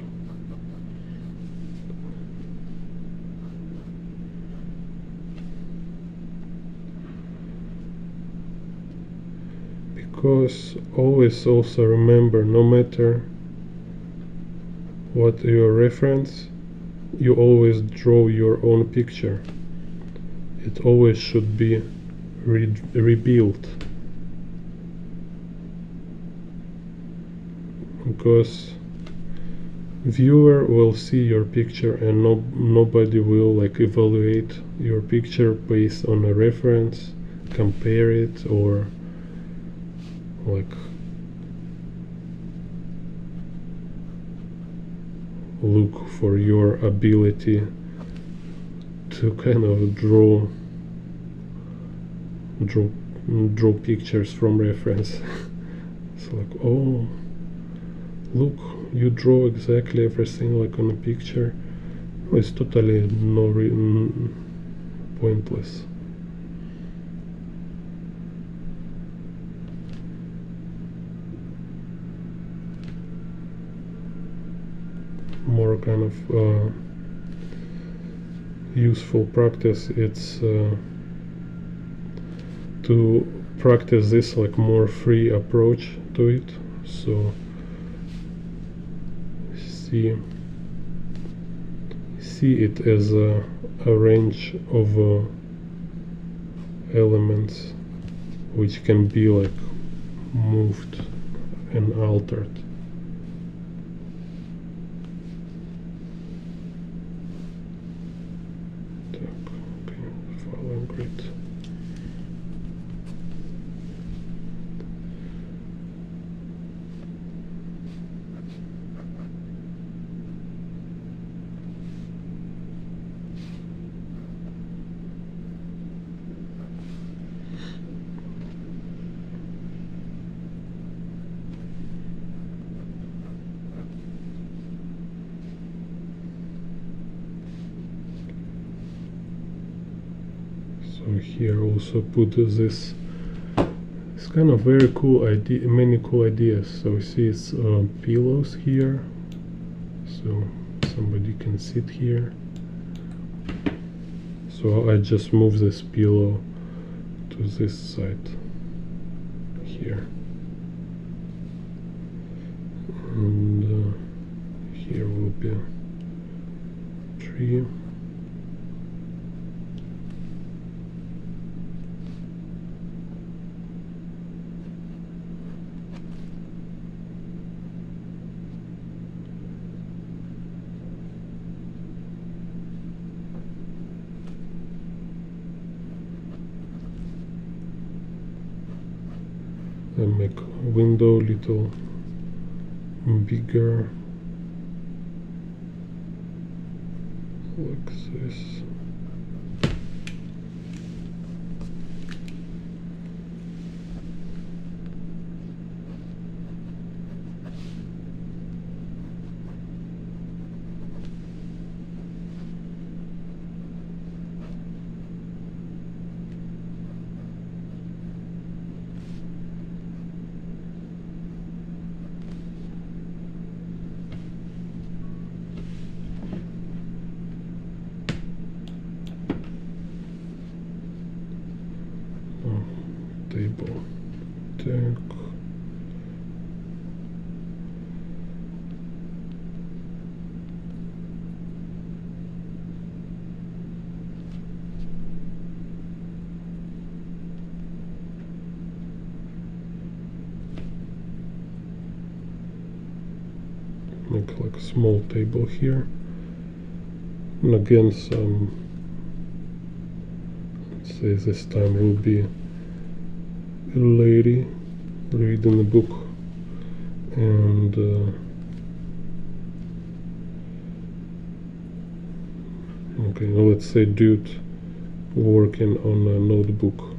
Because always also remember, no matter what your reference, you always draw your own picture. It always should be rebuilt. Because viewer will see your picture and nobody will like evaluate your picture based on a reference, compare it, or like look for your ability to kind of draw pictures from reference. It's like, oh, look, you draw exactly everything like on a picture. It's totally pointless. More kind of useful practice, it's to practice this like more free approach to it. So see it as a range of elements which can be like moved and altered. Okay, following grid. So here also put this. It's kind of very cool idea, many cool ideas. So you see it's pillows here, so somebody can sit here. So I just move this pillow to this side here, and here will be a tree. And make window little bigger. like this. Table tag. Make like a small table here, and again some, let's say this time will be a lady reading the book, and okay, now let's say dude working on a notebook.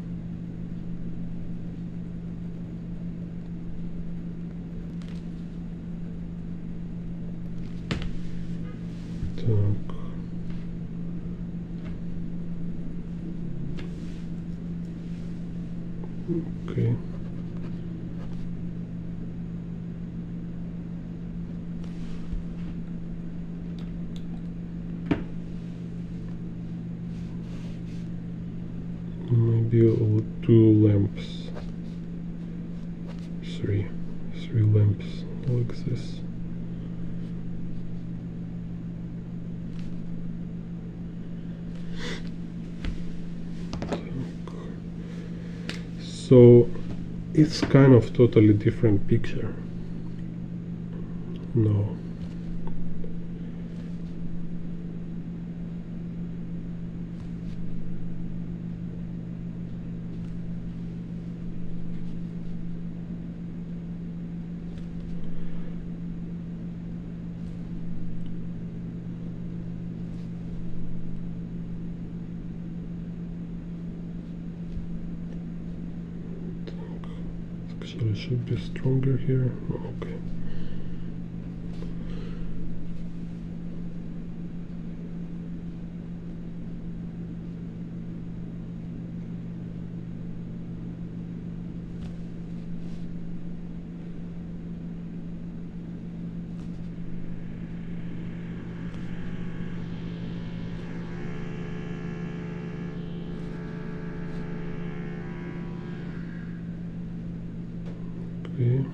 Okay. Maybe I'll do lamps. Three lamps like this. So it's kind of totally different picture. No. Actually, should be stronger here. Okay. Okay.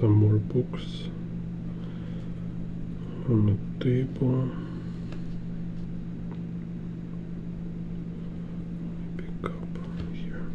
some more books on the table. Pick up here.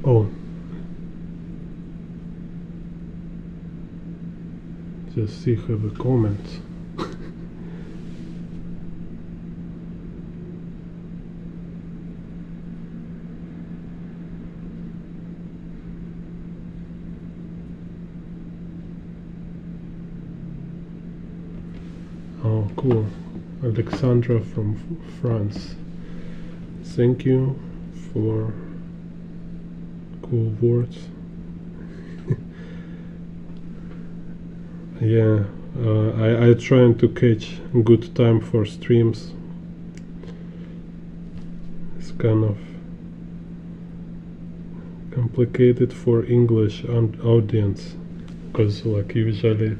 Oh, just see have a comment. Oh, cool. Alexandra from France. Thank you for cool words. Yeah, I trying to catch good time for streams. It's kind of complicated for English audience, because like usually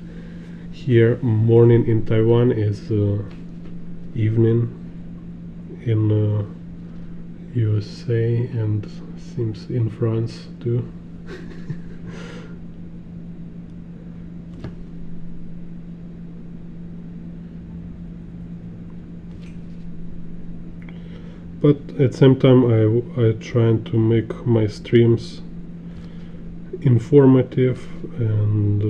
here morning in Taiwan is evening in USA and seems in France too. But at the same time I trying to make my streams informative and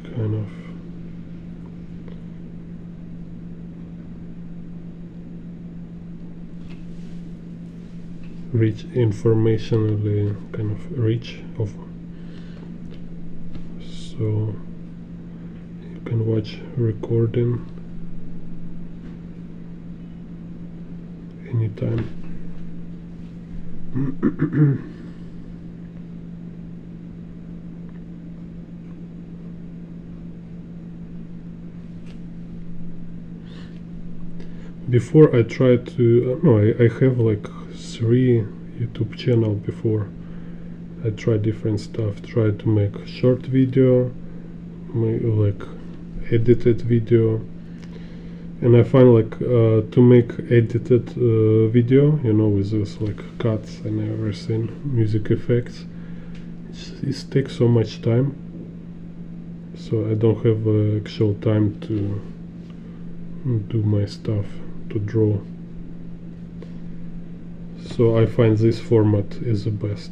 kind of rich, informationally kind of rich of, so you can watch recording anytime. Before I tried to, no, I have like 3 YouTube channel before. I tried different stuff, tried to make short video, like edited video, and I find like to make edited video, you know, with this like cuts and everything, music effects, it takes so much time, so I don't have actual time to do my stuff, to draw. So I find this format is the best.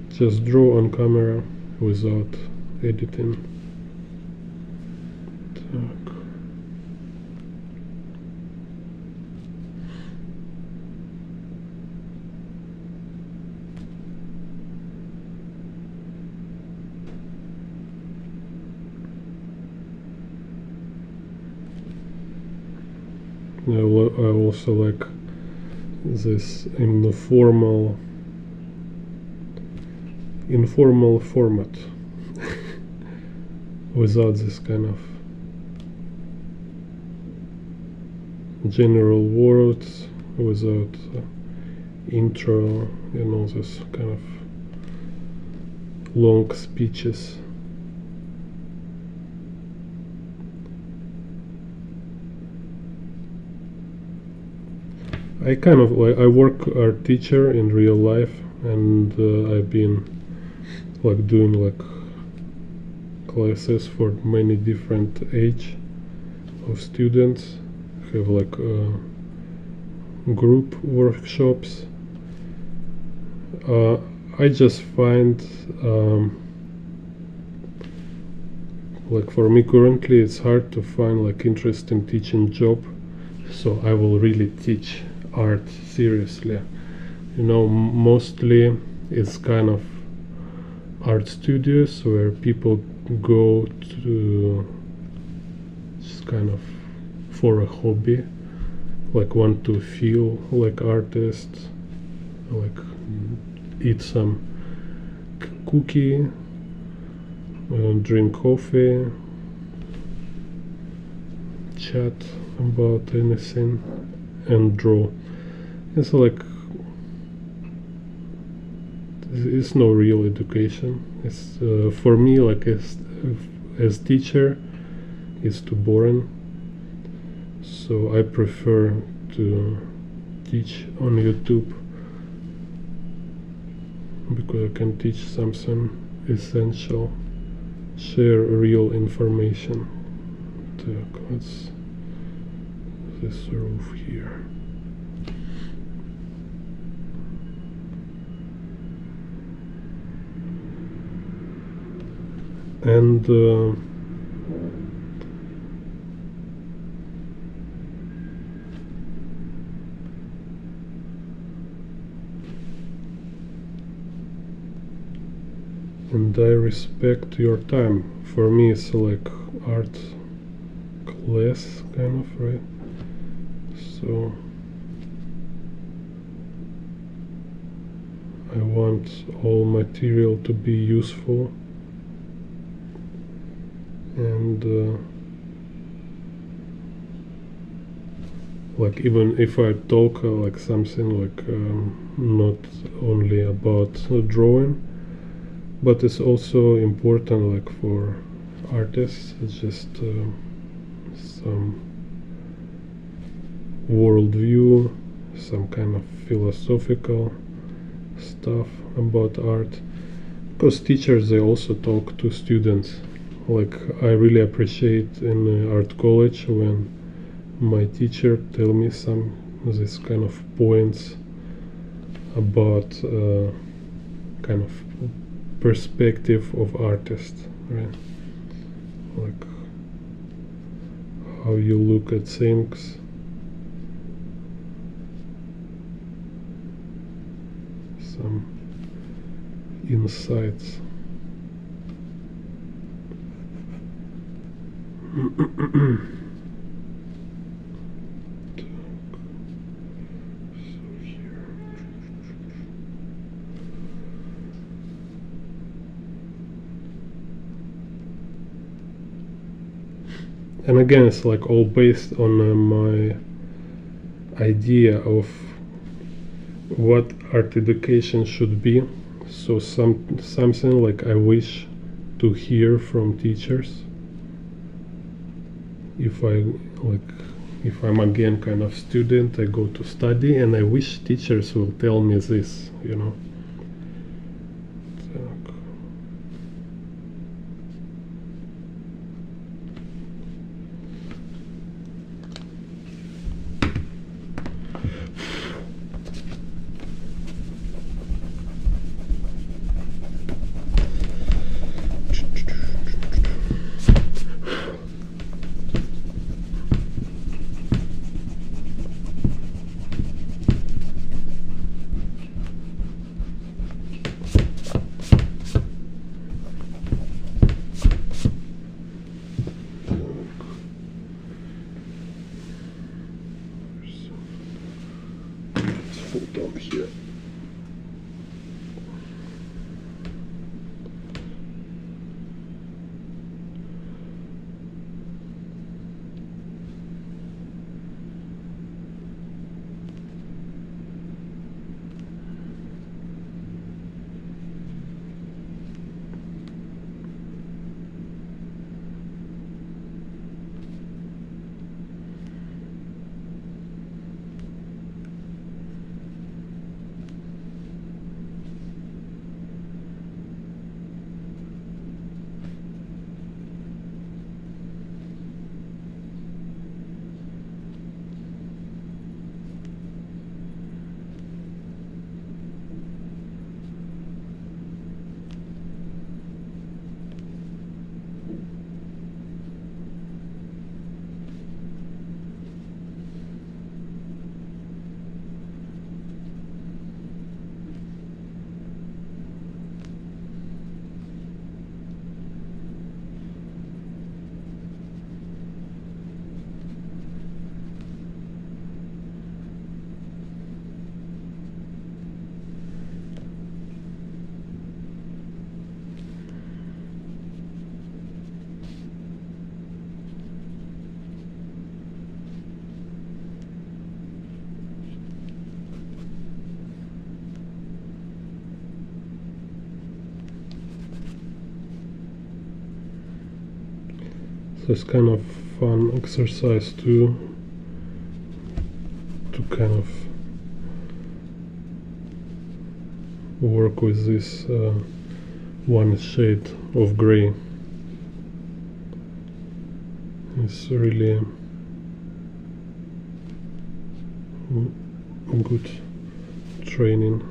Just draw on camera without editing. Так. I also like this informal format without this kind of general words, without intro, you know, this kind of long speeches. I kind of like, I work art teacher in real life, and I've been like doing like classes for many different age of students. Have like group workshops. I just find like for me currently it's hard to find like interesting teaching job, so I will really teach art seriously. You know, mostly it's kind of art studios where people go to just kind of for a hobby, like want to feel like artists, like eat some cookie, drink coffee, chat about anything, and draw. It's like it's no real education. It's for me, like as teacher, it's too boring. So I prefer to teach on YouTube because I can teach something essential, share real information. What's this roof here? And I respect your time. For me it's like art class kind of, right? So I want all material to be useful, and like even if I talk like something like not only about drawing, but it's also important like for artists. It's just some worldview, some kind of philosophical stuff about art, because teachers, they also talk to students like I really appreciate in art college when my teacher tell me some this kind of points about kind of perspective of artist, right? Like how you look at things. Some insights. And again, it's like all based on my idea of what art education should be. So something like I wish to hear from teachers if I'm again kind of student, I go to study, and I wish teachers will tell me this, you know. Down here. So it's kind of fun exercise to kind of work with this one shade of gray. It's really good training.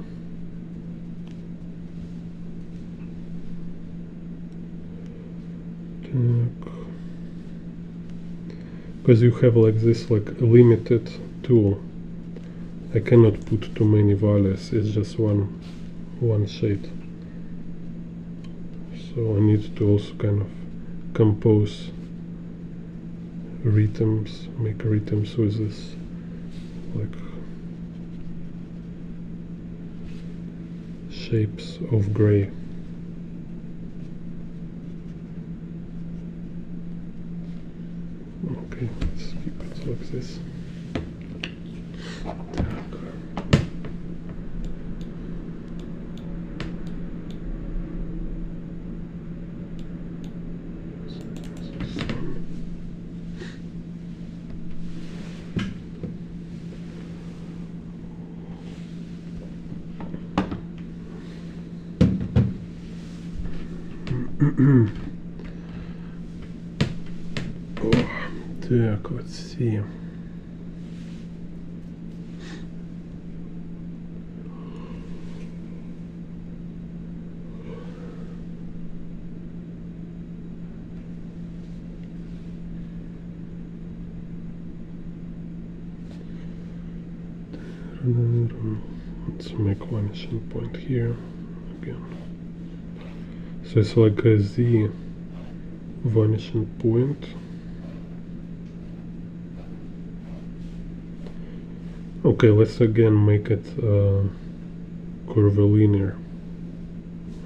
Because you have like this like limited tool, I cannot put too many values. It's just one shade. So I need to also kind of compose rhythms, make rhythms with this like shapes of gray. Okay, let's keep it like this. Так, let's see. Let's make vanishing point here again. So it's like a Z vanishing point. Okay, let's again make it curvilinear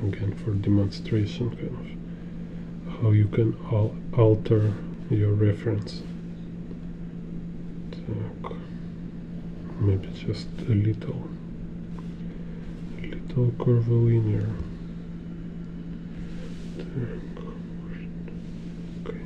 again for demonstration, kind of how you can alter your reference. Так. Maybe just a little curvilinear. Okay.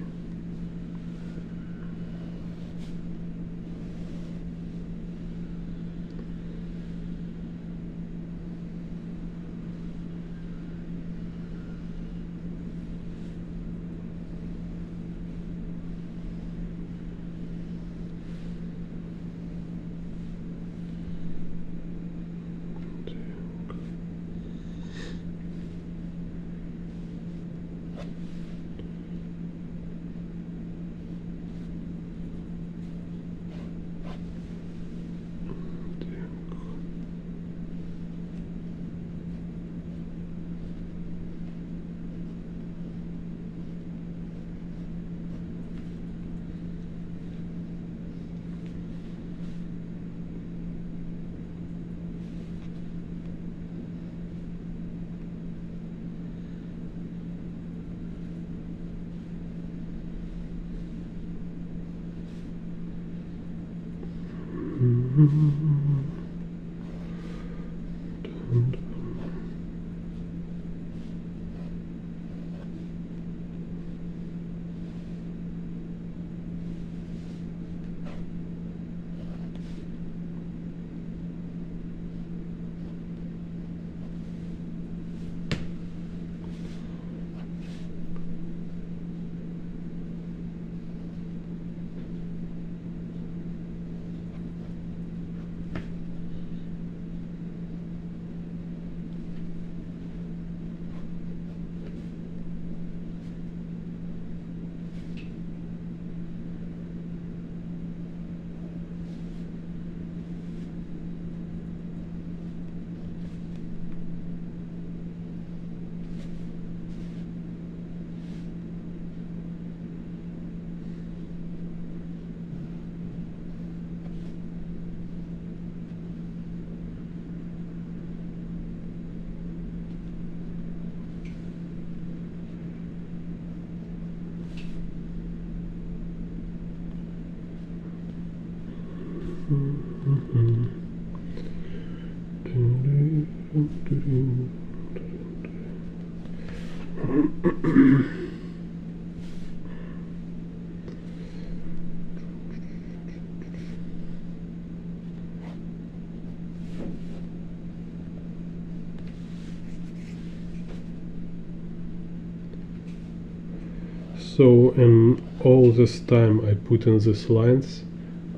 So, in all this time I put in these lines,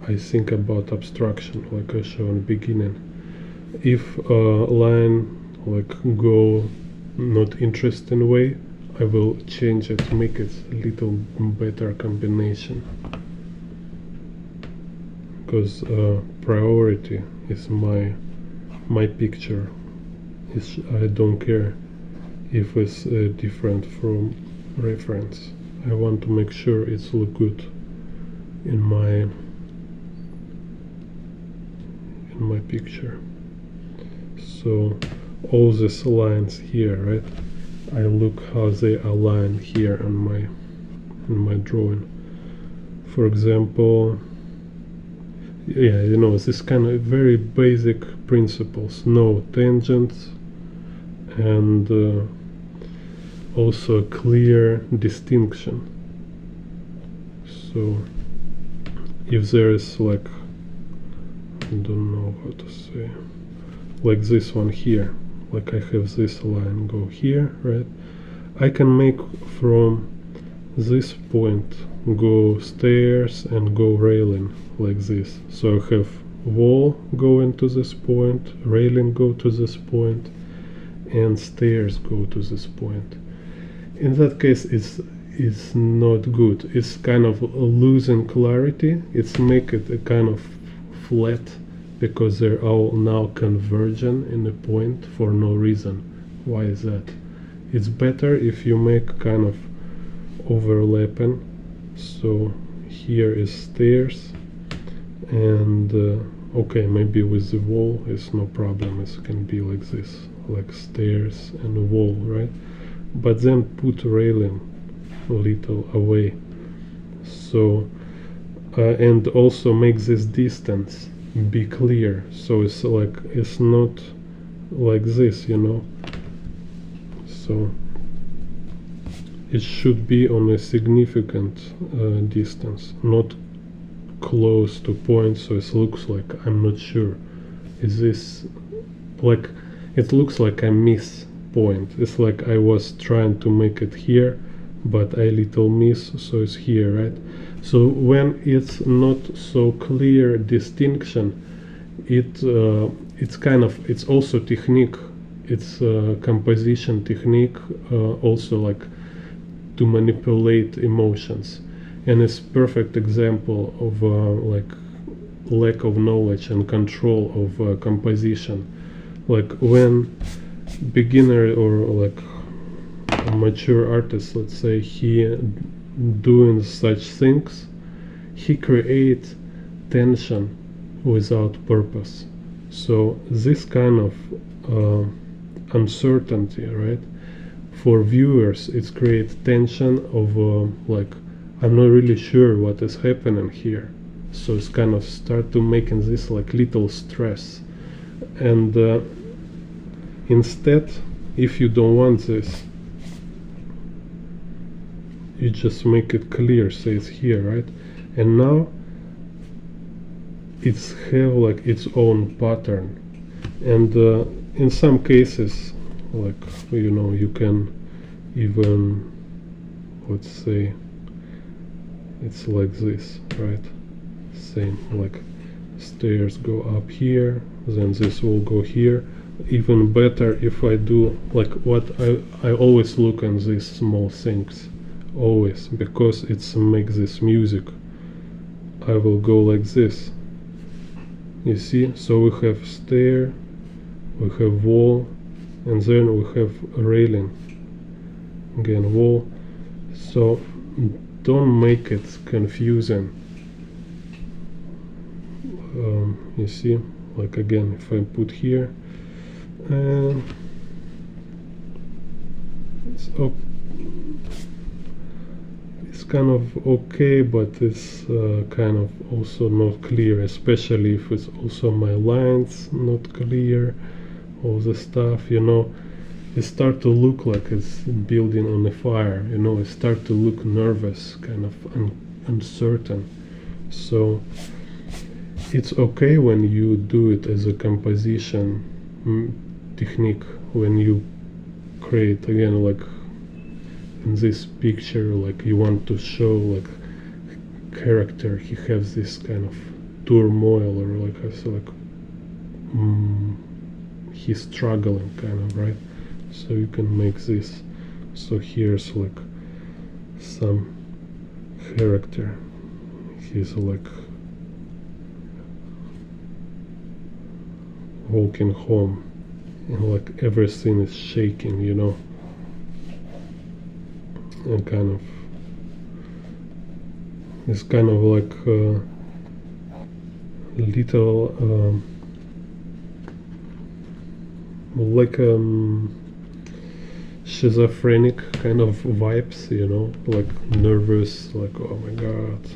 I think about abstraction, like I showed in the beginning. If a line like go not interesting way, I will change it, make it a little better combination. Because priority is my picture. I don't care if it's different from reference. I want to make sure it's look good in my picture. So all these lines here, right? I look how they align here in my drawing. For example, yeah, you know, this kind of very basic principles, no tangents, and also a clear distinction. So if there is like, I don't know how to say, like this one here, like I have this line go here, right? I can make from this point go stairs and go railing like this. So I have wall going to this point, railing go to this point, and stairs go to this point. In that case, it's not good. It's kind of losing clarity. It's make it a kind of flat because they're all now converging in a point for no reason. Why is that? It's better if you make kind of overlapping. So here is stairs, and okay, maybe with the wall it's no problem. It can be like this, like stairs and a wall, right? But then put railing a little away. So and also make this distance be clear, so it's like it's not like this, you know. So it should be on a significant distance, not close to point, so it looks like I'm not sure. Is this like it looks like I miss point. It's like I was trying to make it here, but I little miss, so it's here, right? So when it's not so clear distinction, it's kind of, it's also technique. It's composition technique, also like to manipulate emotions, and it's perfect example of like lack of knowledge and control of composition. Like when beginner or like a mature artist, let's say, he doing such things, he creates tension without purpose. So this kind of uncertainty, right, for viewers, it creates tension of like I'm not really sure what is happening here. So it's kind of start to making this like little stress. And instead, if you don't want this, you just make it clear, say it's here, right? And now it's have like its own pattern. And in some cases, like, you know, you can even, let's say, it's like this, right? Same, like stairs go up here, then this will go here. Even better if I do like what I always look on these small things, always, because it's makes this music. I will go like this, you see. So we have stair, we have wall, and then we have a railing, again wall. So don't make it confusing. You see, like again, if I put here, it's kind of okay, but it's kind of also not clear, especially if it's also my lines not clear, all the stuff, you know. It start to look like it's building on a fire, you know. It start to look nervous, kind of uncertain. So it's okay when you do it as a composition technique, when you create, again, like in this picture, like you want to show like character, he has this kind of turmoil, or like has like he's struggling, kind of, right? So you can make this. So here's like some character, he's like walking home, and like everything is shaking, you know, and kind of it's kind of like little like schizophrenic kind of vibes, you know, like nervous, like oh my god.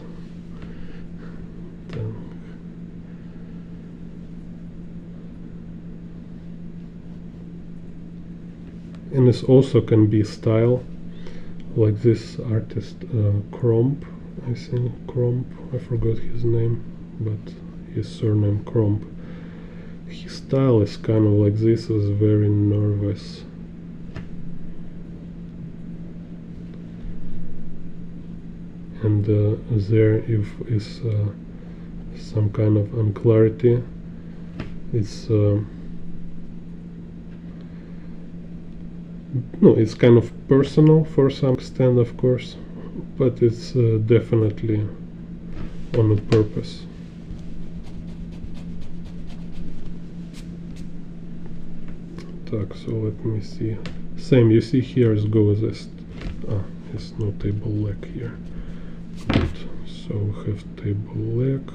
And this also can be style, like this artist Cromp, I think Cromp, I forgot his name, but his surname Cromp. His style is kind of like this, is very nervous. and there if is some kind of unclarity. It's no, it's kind of personal for some extent, of course, but it's definitely on a purpose. Так, so let me see. Same, you see here is goes this. It's no table leg here. Good. So we have table leg.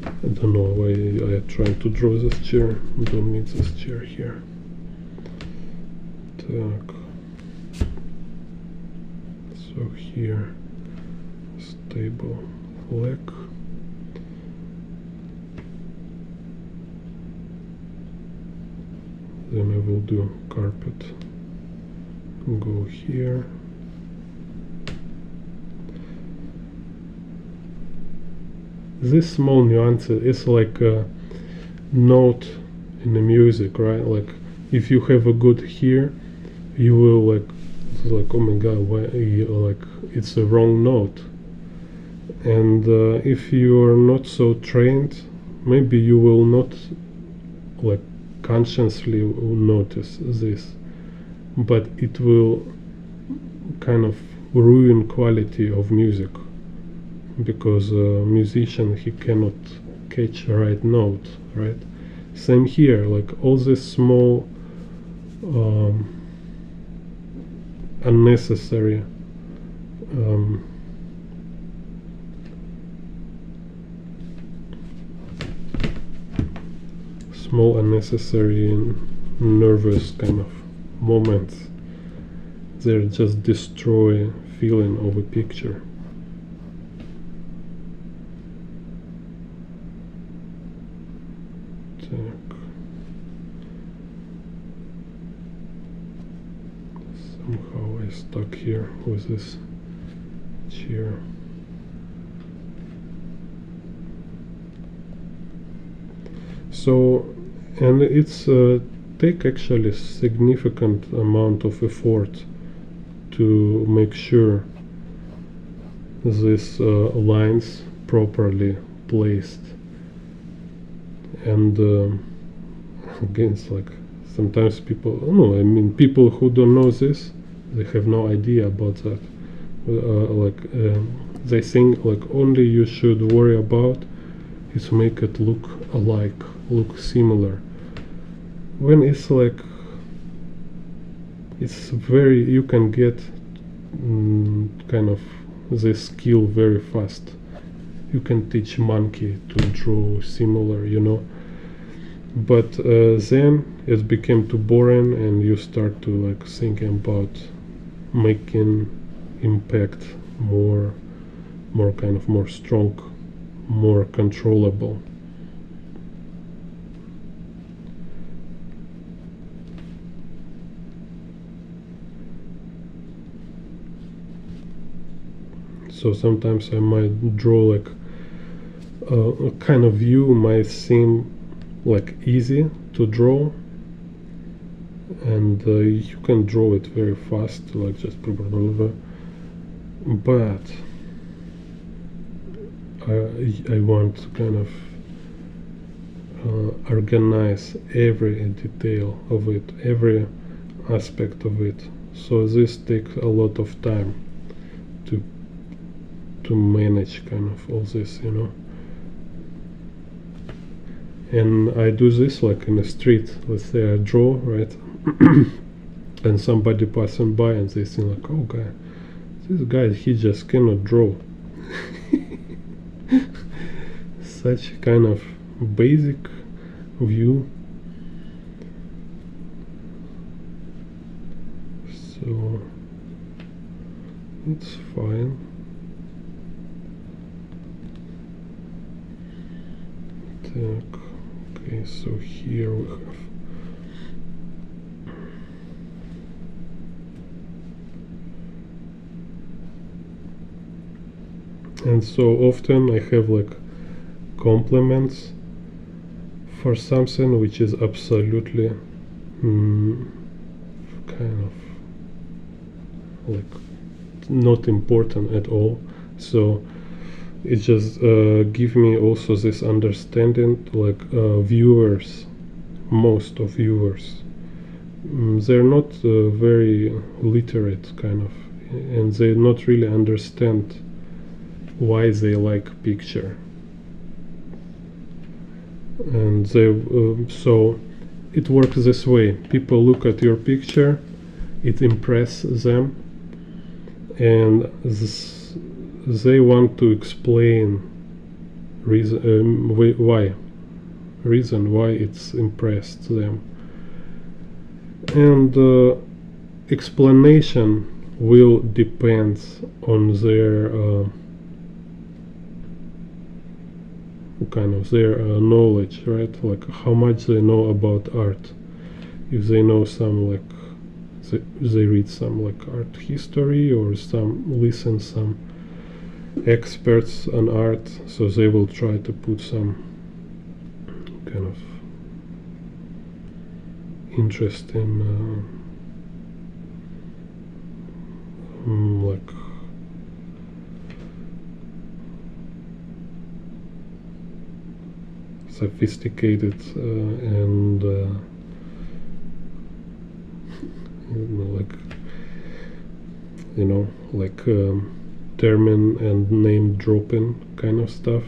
I don't know why I am trying to draw this chair. Don't need this chair here. Так. So here is table leg. Then I will do carpet. Go here. This small nuance is like a note in the music, right? Like if you have a good here, you will like oh my god, why? Like it's a wrong note. And if you are not so trained, maybe you will not like consciously notice this, but it will kind of ruin quality of music, because a musician, he cannot catch the right note, right? Same here, like all this small unnecessary small unnecessary nervous kind of moments, they just destroy feeling of a picture. Somehow I stuck here with this chair. So, and it's take actually significant amount of effort to make sure these lines properly placed. And again, it's like sometimes people, no, I mean people who don't know this, they have no idea about that. They think like only you should worry about is make it look alike, look similar. When it's like, it's very, you can get kind of this skill very fast. You can teach monkey to draw similar, you know. But then it became too boring, and you start to like thinking about making impact more kind of more strong, more controllable. So sometimes I might draw like a kind of view might seem like easy to draw, and you can draw it very fast, like just blah, blah, blah, blah. But I want to kind of organize every detail of it, every aspect of it. So this takes a lot of time to manage kind of all this, you know. And I do this like in the street. Let's say I draw, right? And somebody passing by and they think like, oh god, this guy, he just cannot draw. Such kind of basic view. So it's fine. Okay, so here we have and so often I have like compliments for something which is absolutely kind of like not important at all. So it just give me also this understanding, like viewers, most of viewers, they're not very literate kind of, and they not really understand why they like picture, and they so it works this way. People look at your picture, it impresses them, and they want to explain reason why it's impressed them, and explanation will depend on their kind of their knowledge, right? Like how much they know about art. If they know some, like they read some like art history, or listen some experts on art, so they will try to put some kind of interest in like sophisticated and like like term and name dropping kind of stuff.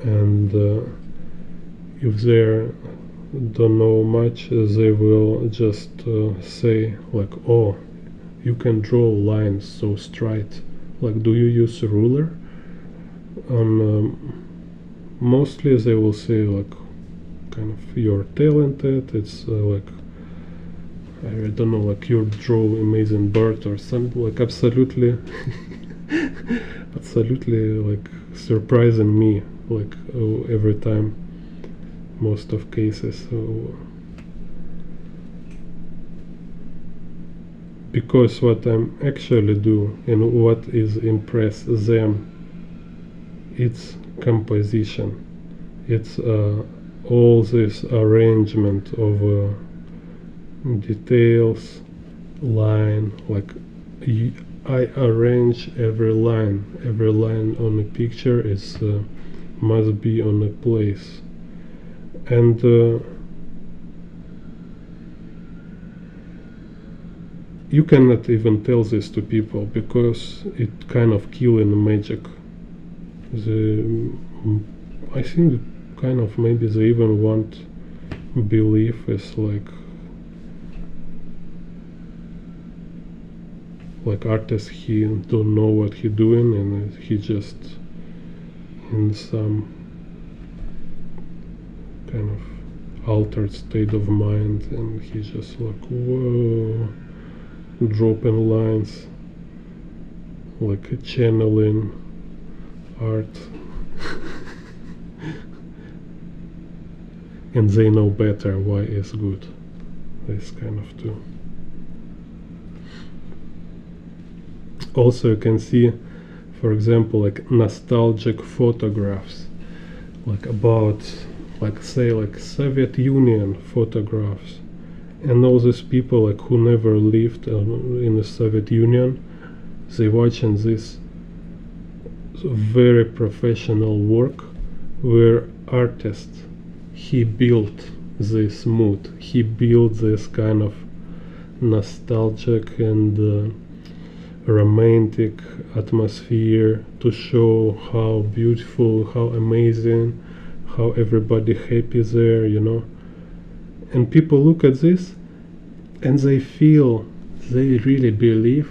And if they don't know much, they will just say like, oh, you can draw lines so straight, like do you use a ruler? Mostly they will say like kind of you're talented, it's like I don't know, like you draw amazing bird or something, like absolutely absolutely like surprising me, like every time, most of cases. So because what I'm actually do and what is impress them, it's composition, it's all this arrangement of details, line, like I arrange every line on a picture is must be on a place. And you cannot even tell this to people, because it kind of killing the magic. I think kind of maybe they even want belief as like artist, he don't know what he doing, and he just in some kind of altered state of mind, and he just like whoa, dropping lines, like a channeling art. And they know better why it's good, this kind of too. Also you can see, for example, like nostalgic photographs, like about, like say like Soviet Union photographs, and all these people like who never lived in the Soviet Union, they watching this very professional work where artist, he built this mood, he built this kind of nostalgic and romantic atmosphere to show how beautiful, how amazing, how everybody happy there, and people look at this and they feel, they really believe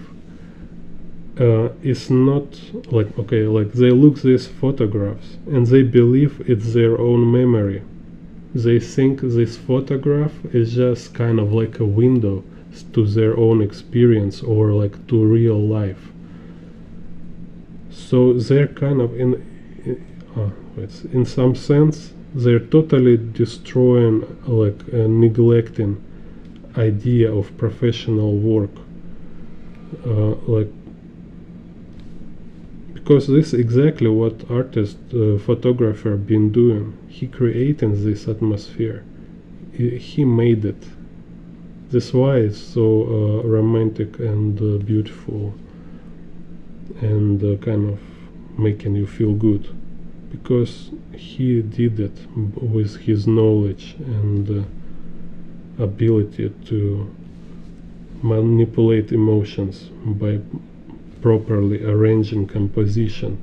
it's not like, okay, like they look these photographs and they believe it's their own memory. They think this photograph is just kind of like a window to their own experience, or like to real life. So they're kind of in some sense they're totally destroying, like neglecting idea of professional work, like, because this is exactly what artist photographer been doing. He creating this atmosphere. he made it. That's why it's so romantic and beautiful, and kind of making you feel good, because he did it with his knowledge and ability to manipulate emotions by properly arranging composition,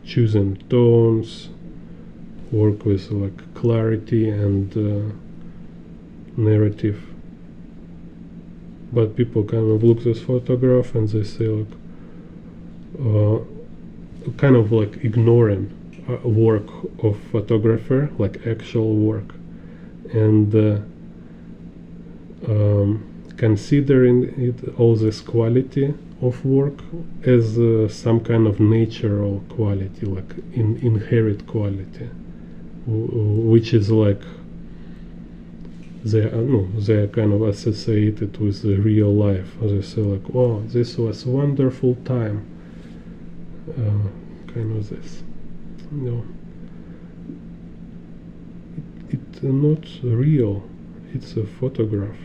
choosing tones, work with like clarity and narrative. But people kind of look at this photograph and they say like kind of like ignoring work of photographer, like actual work, and considering it all this quality of work as some kind of natural quality, like inherent quality, which is like they are kind of associated with the real life. They say like, oh, this was wonderful time, kind of this. No, it's not real. It's a photograph,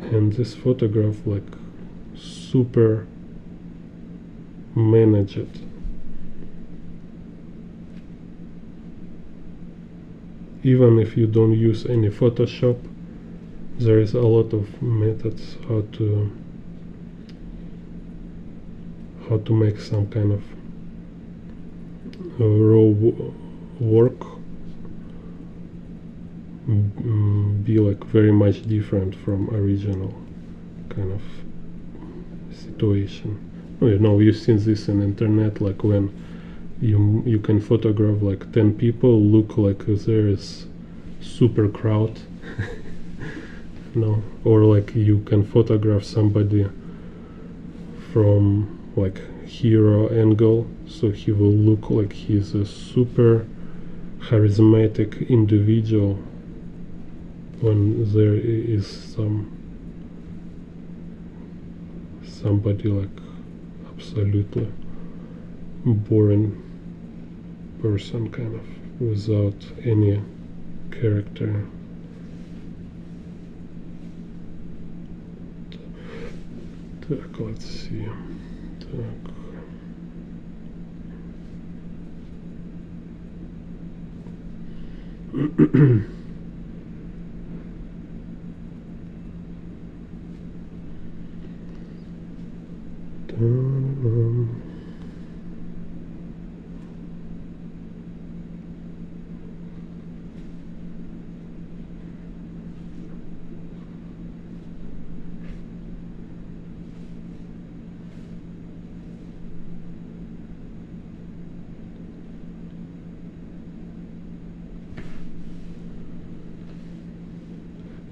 and this photograph like super managed. Even if you don't use any Photoshop, there is a lot of methods how to make some kind of raw work be like very much different from original kind of situation. You know, you've seen this in internet, like when you can photograph like 10 people, look like there is super crowd. No, or like you can photograph somebody from like hero angle, so he will look like he's a super charismatic individual, when there is somebody like absolutely boring person, kind of without any character. Так, let's see. Так.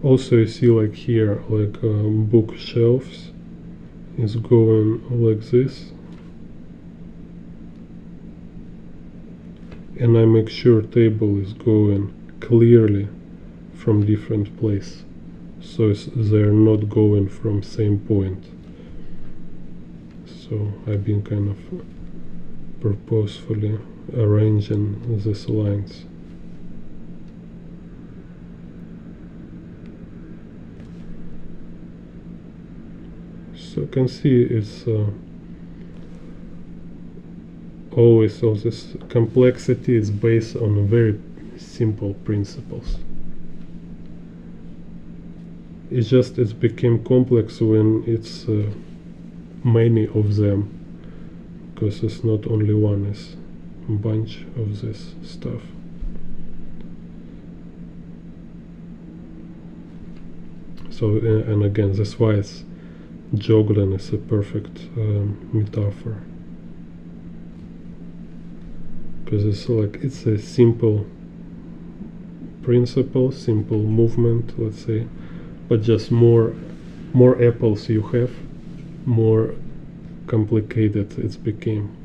Also, you see like here, like bookshelves is going like this, and I make sure table is going clearly from different place, so they're not going from same point. So I've been kind of purposefully arranging these lines. So you can see it's always all this complexity is based on very simple principles. It's just it became complex when it's many of them, because it's not only one, it's a bunch of this stuff. So and again, that's why it's juggling is a perfect metaphor, because it's like it's a simple principle, simple movement, let's say, but just more apples you have, more complicated it's became.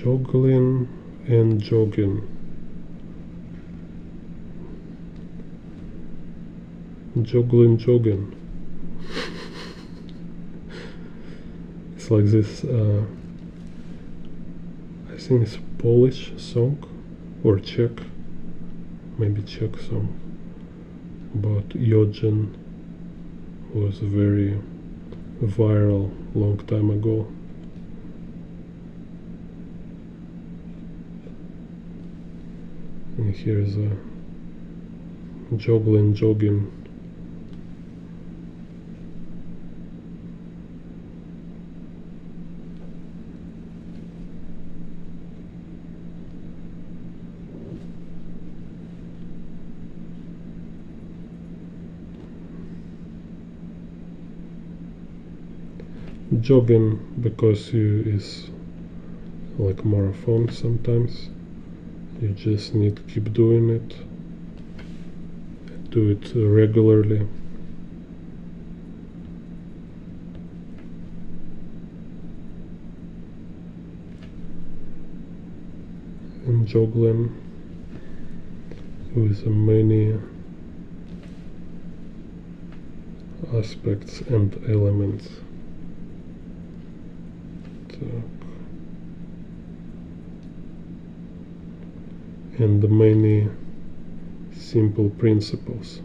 Juggling and jogging. Jogging. It's like this, I think it's Polish song or Czech, maybe Czech song, about Eugen, was very viral long time ago. And here's a jogging. Jogging because is like marathon sometimes. You just need to keep doing it. Do it regularly. And juggling with many aspects and elements. And many simple principles.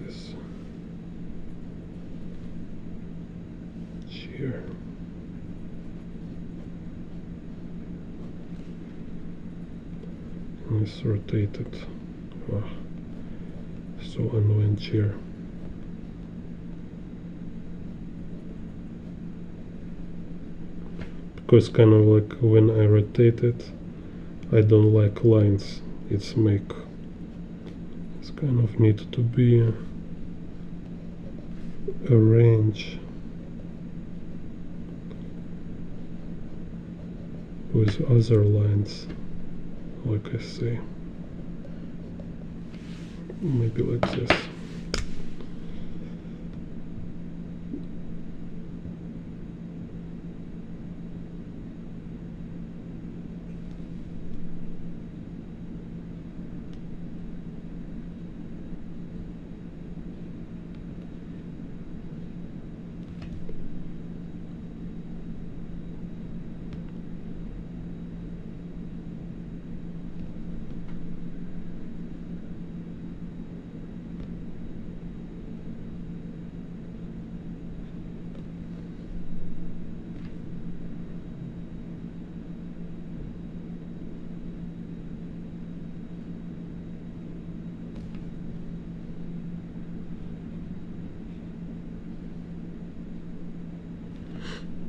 This chair. And it's rotated. Oh, so annoying chair. Because kind of like when I rotate it, I don't like lines. It's kind of need to be arranged with other lines, like I say. Maybe like this.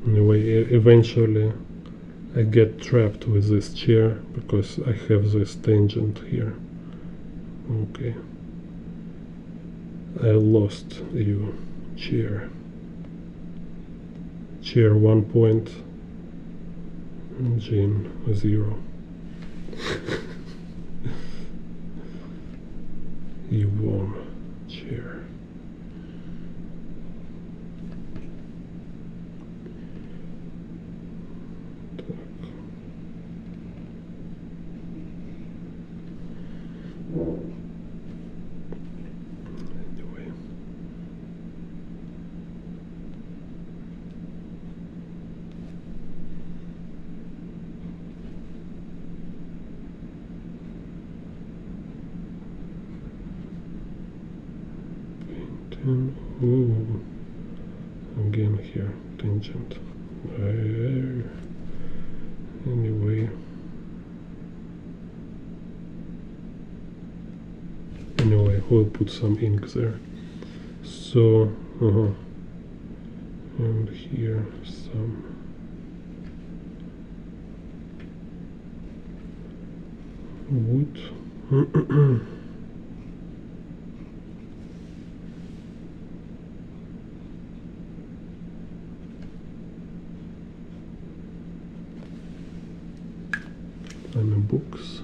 Anyway, eventually I get trapped with this chair because I have this tangent here. Okay. I lost you, chair. Chair 1 point, Gene 0. You won, chair. Anyway. Ooh, again here, tangent. Anyway. Anyway, we'll put some ink there. So, and here some wood. I'm in books.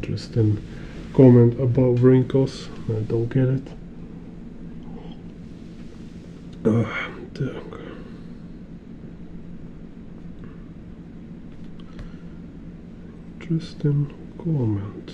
Interesting comment about wrinkles. I don't get it. Так. Interesting comment.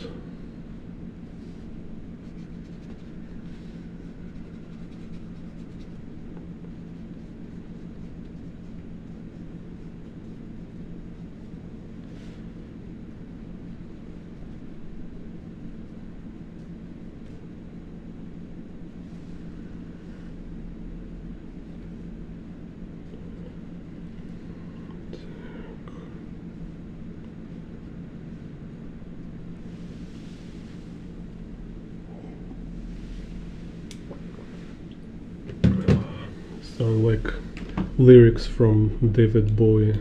Sound like lyrics from David Bowie.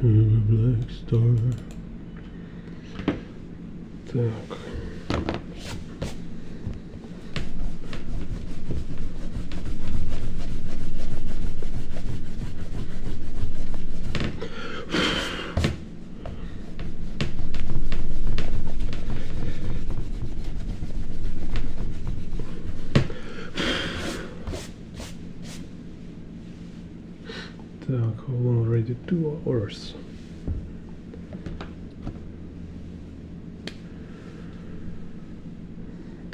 Black Star. Так. Так, how long already? 2 hours.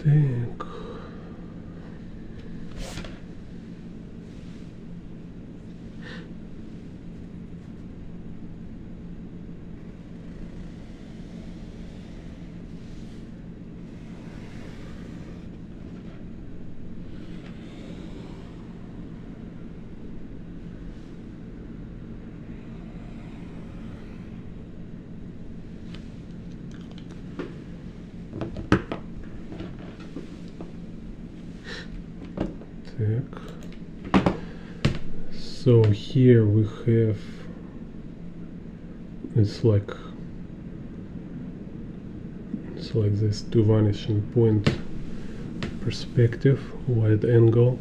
Так. So here we have, it's like this two vanishing point perspective, wide angle.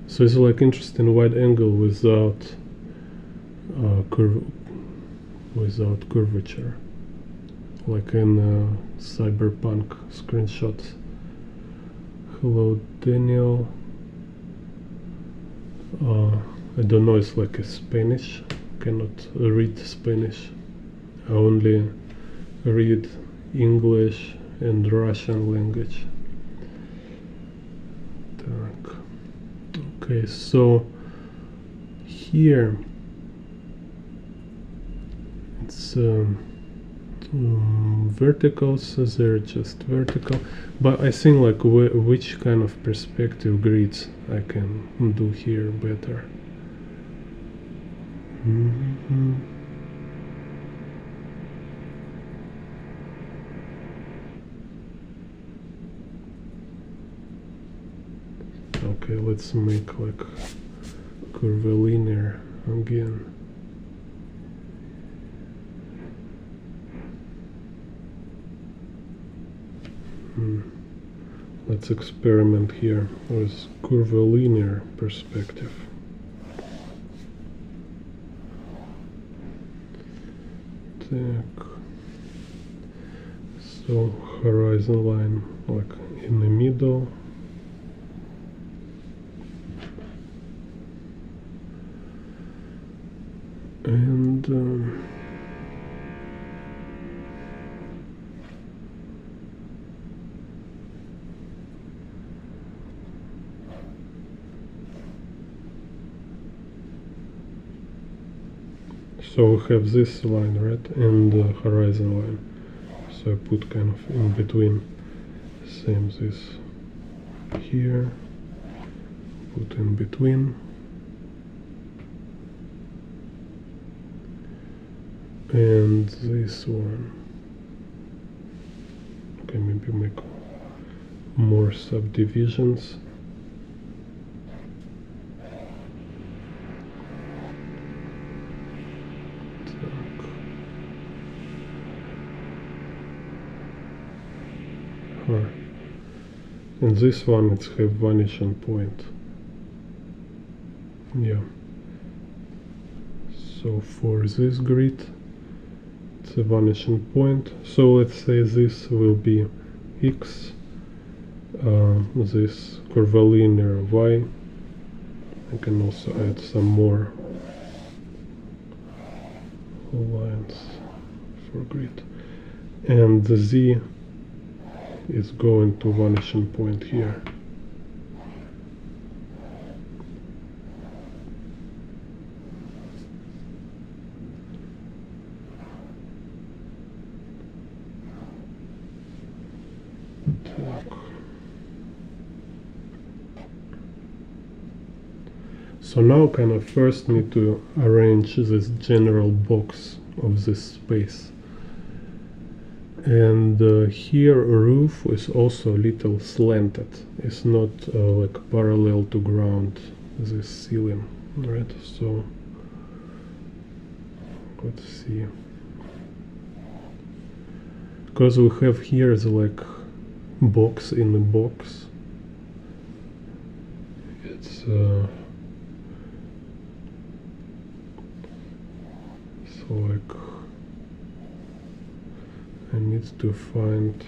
So it's like interesting wide angle without curvature, like in cyberpunk screenshots. Hello Daniel. I don't know, it's like a Spanish. Cannot read Spanish. I only read English and Russian language. Так. Okay. Okay, so here it's verticals, so they're just vertical, but I think like which kind of perspective grids I can do here better. Okay, let's make like curvelinear again. Let's experiment here with curvilinear perspective. Так. So horizon line like in the middle. And so we have this line, right, and the horizon line. So I put kind of in between. Same this here. Put in between. And this one. Okay, maybe make more subdivisions. And this one it's have vanishing point. Yeah. So for this grid it's a vanishing point. So let's say this will be X, this curvilinear Y. I can also add some more lines for grid. And the Z is going to vanishing point here. So now kind of first need to arrange this general box of this space. And here roof is also a little slanted. It's not like parallel to ground, this ceiling, right? So let's see. Because we have here the like box in the box. It's so like I need to find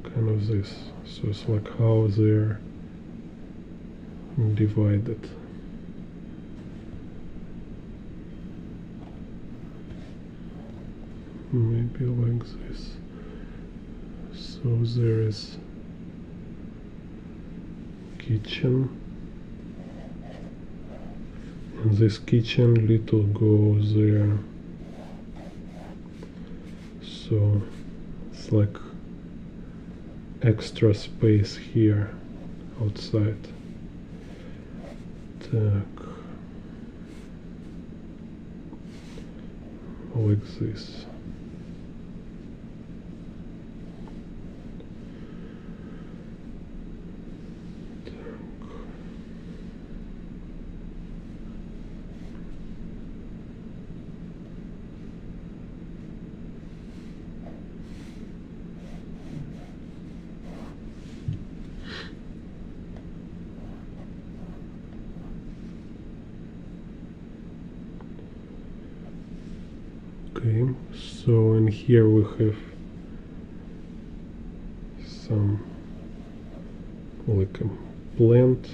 kind of this. So it's like how they're divided. Maybe like this. So there is kitchen. And this kitchen little goes there. So it's like extra space here outside. Так. Like this. Okay, so in here we have some like a plant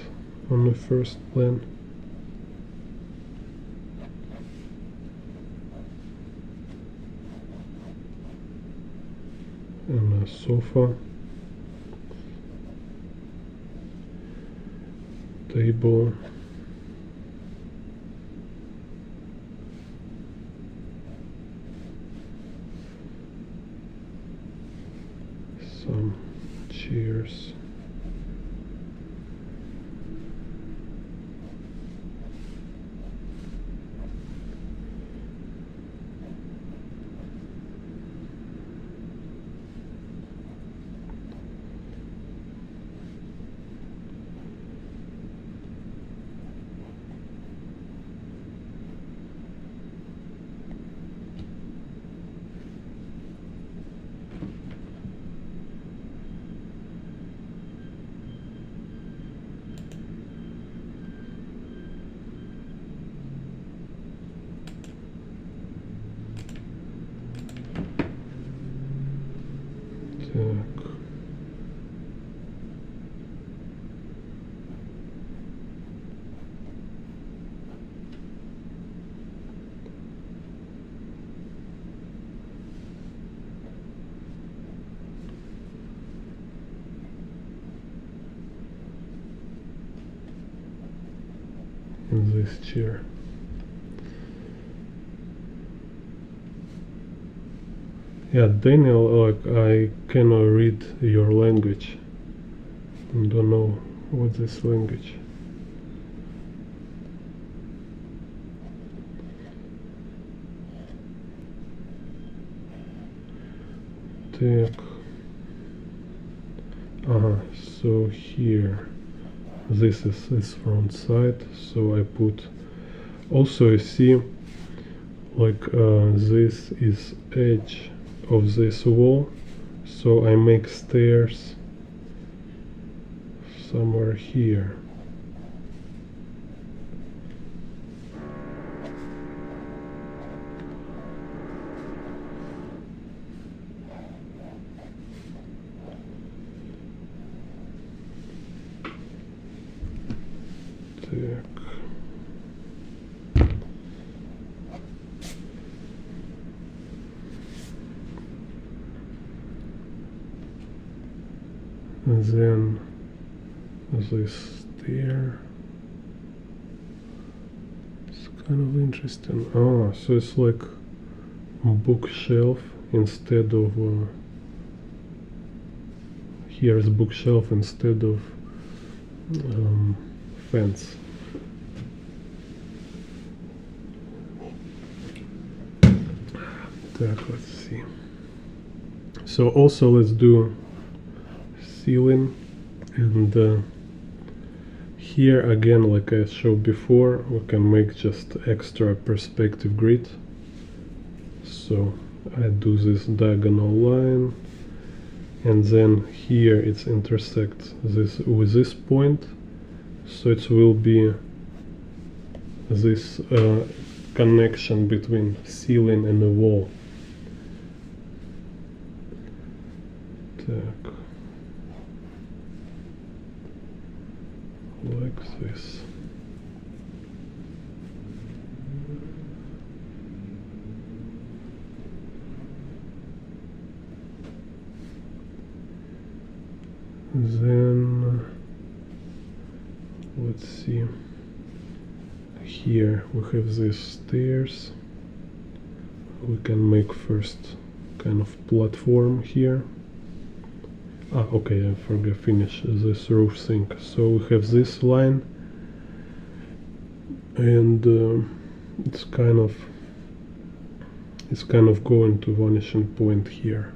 on the first plan. And a sofa. table. Some chairs. Так. In this chair. Yeah, Daniel, like I cannot read your language. I don't know what this language. Так. So here, this is his front side. So I put. Also, you see, like this is edge of this wall. So I make stairs somewhere here. Так. And then this stair. It's kind of interesting. Oh, so it's like a bookshelf instead of here is bookshelf instead of fence. Так, let's see. So also let's do ceiling, and here again, like I showed before, we can make just extra perspective grid. So I do this diagonal line, and then here it's intersects this with this point, so it will be this connection between ceiling and the wall. Так. Like this. Then let's see, here we have these stairs. We can make first kind of platform here. Okay, I forgot finish this roof thing. So we have this line, and it's kind of going to vanishing point here.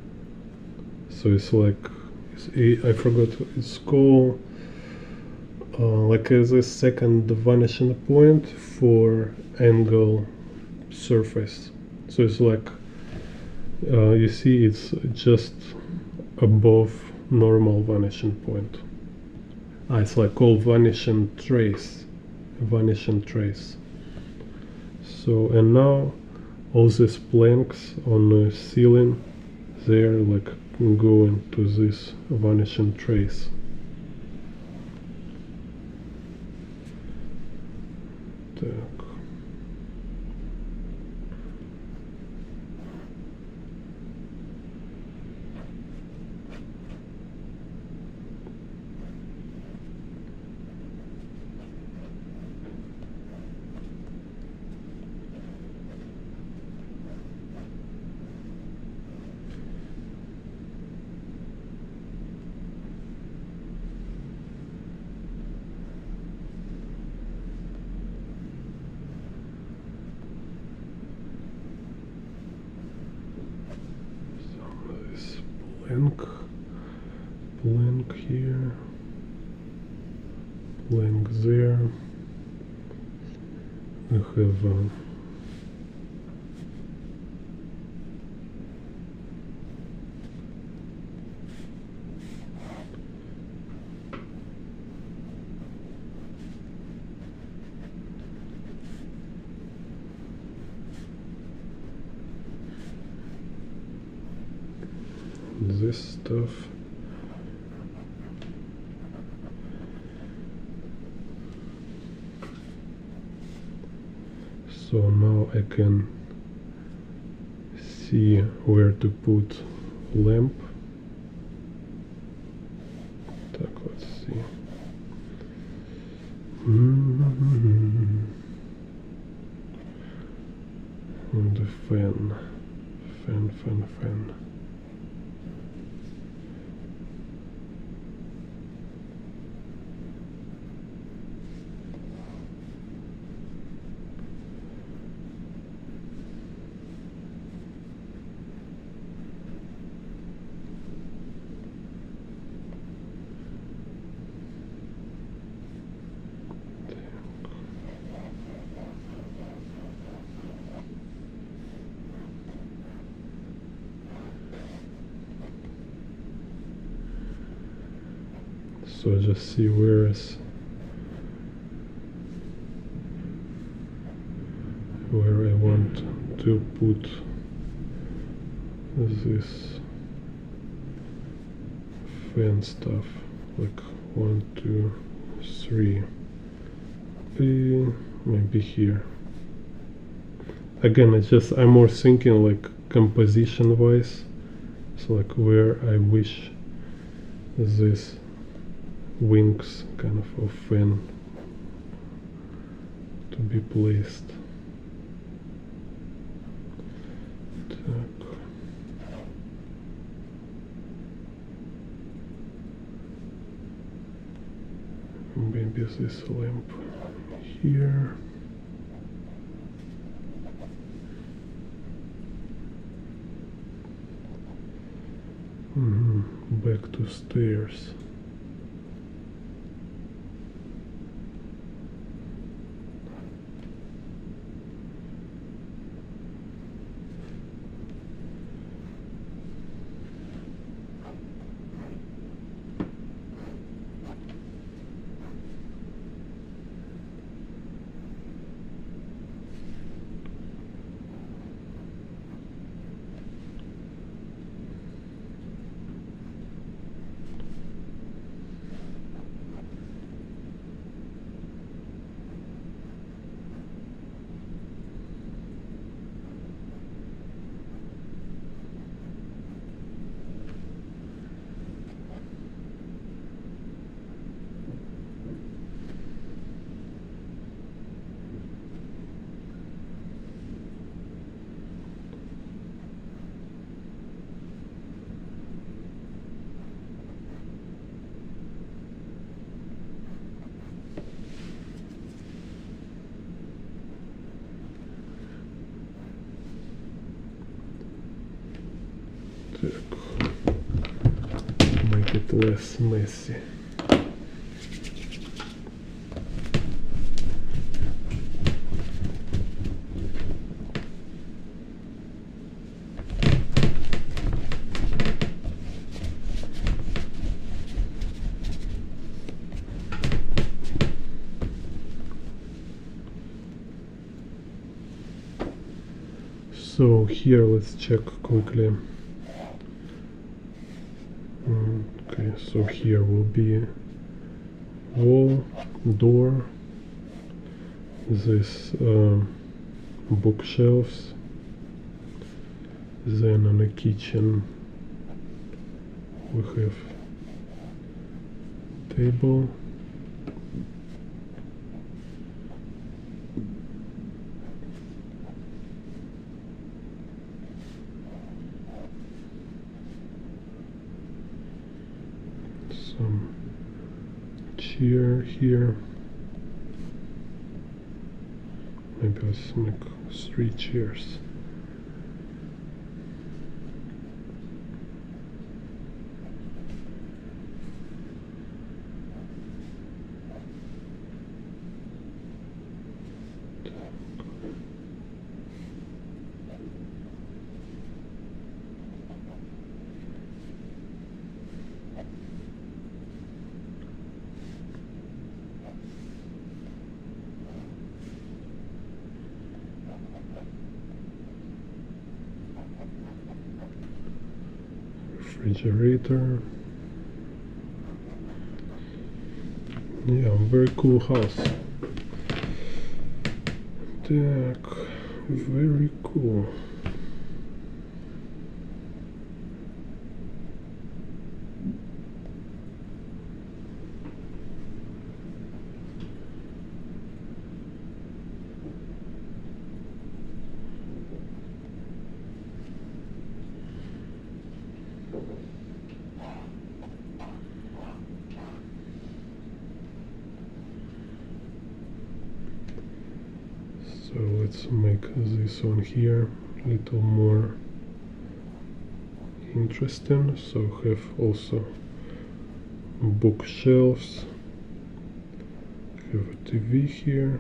So it's like I forgot it's called like the second vanishing point for angle surface. So it's like you see it's just above normal vanishing point. It's like called vanishing trace. So, and now all these planks on the ceiling, they're like going to this vanishing trace. Так. blank here, blank there. We have this stuff. So now I can see where to put lamp. Так, let's see. And the fan. So just see where I want to put this fan stuff, like 1, 2, 3, maybe here. Again, I'm more thinking like composition wise, so like where I wish this wings kind of fan to be placed. Maybe this lamp here. Back to stairs. Make it less messy. So here let's check quickly. Okay, so here will be wall, door, this bookshelves, then on the kitchen we have table, some chair here. Maybe let's make 3 chairs. refrigerator. Yeah, very cool house. Так, very cool. So let's make this one here a little more interesting. So have also bookshelves, have a TV here.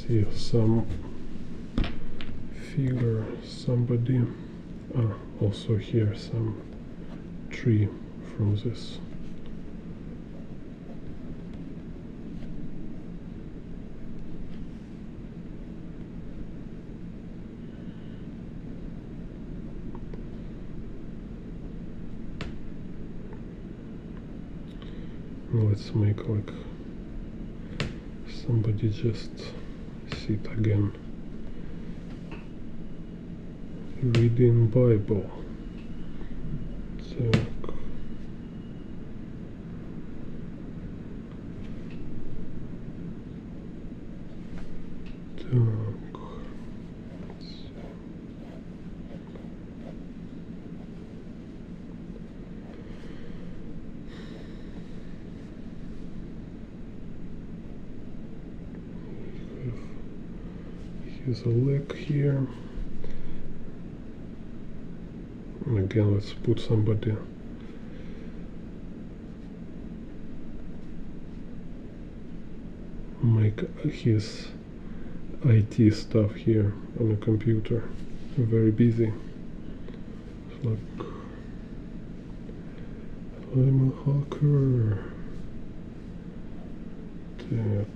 See some figure, somebody. Also here some tree from this. Let's make like somebody just sit again reading Bible. Так. Так. Here's a leg here. And again, let's put somebody make his IT stuff here on the computer. Very busy. It's like I'm a hacker. Так.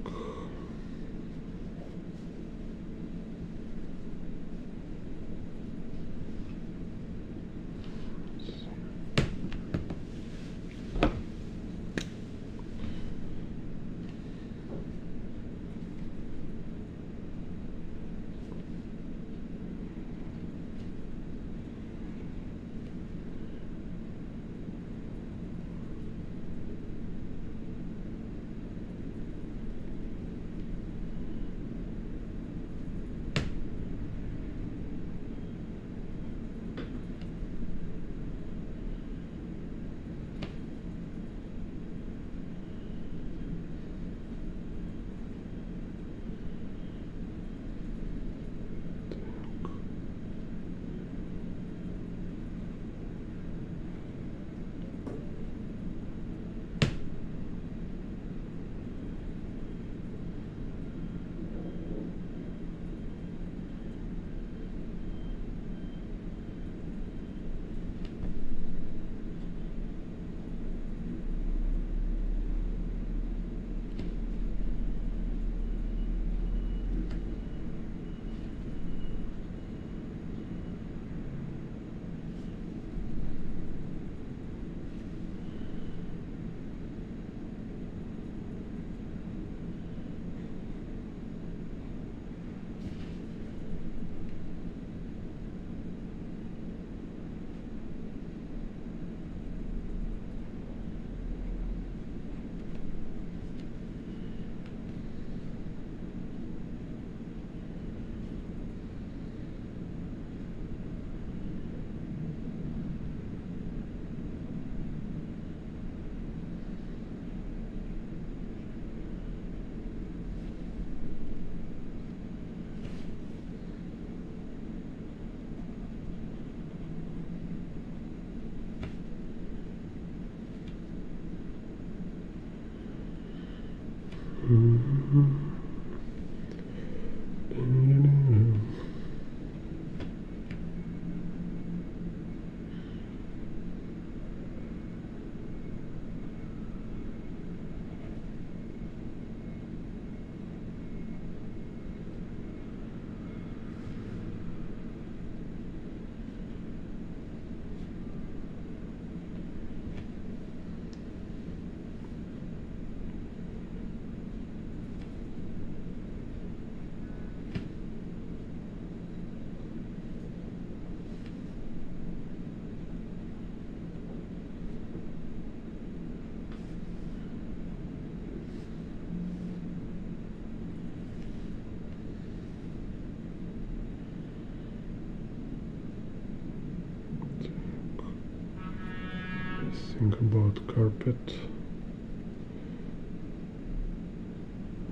Think about carpet.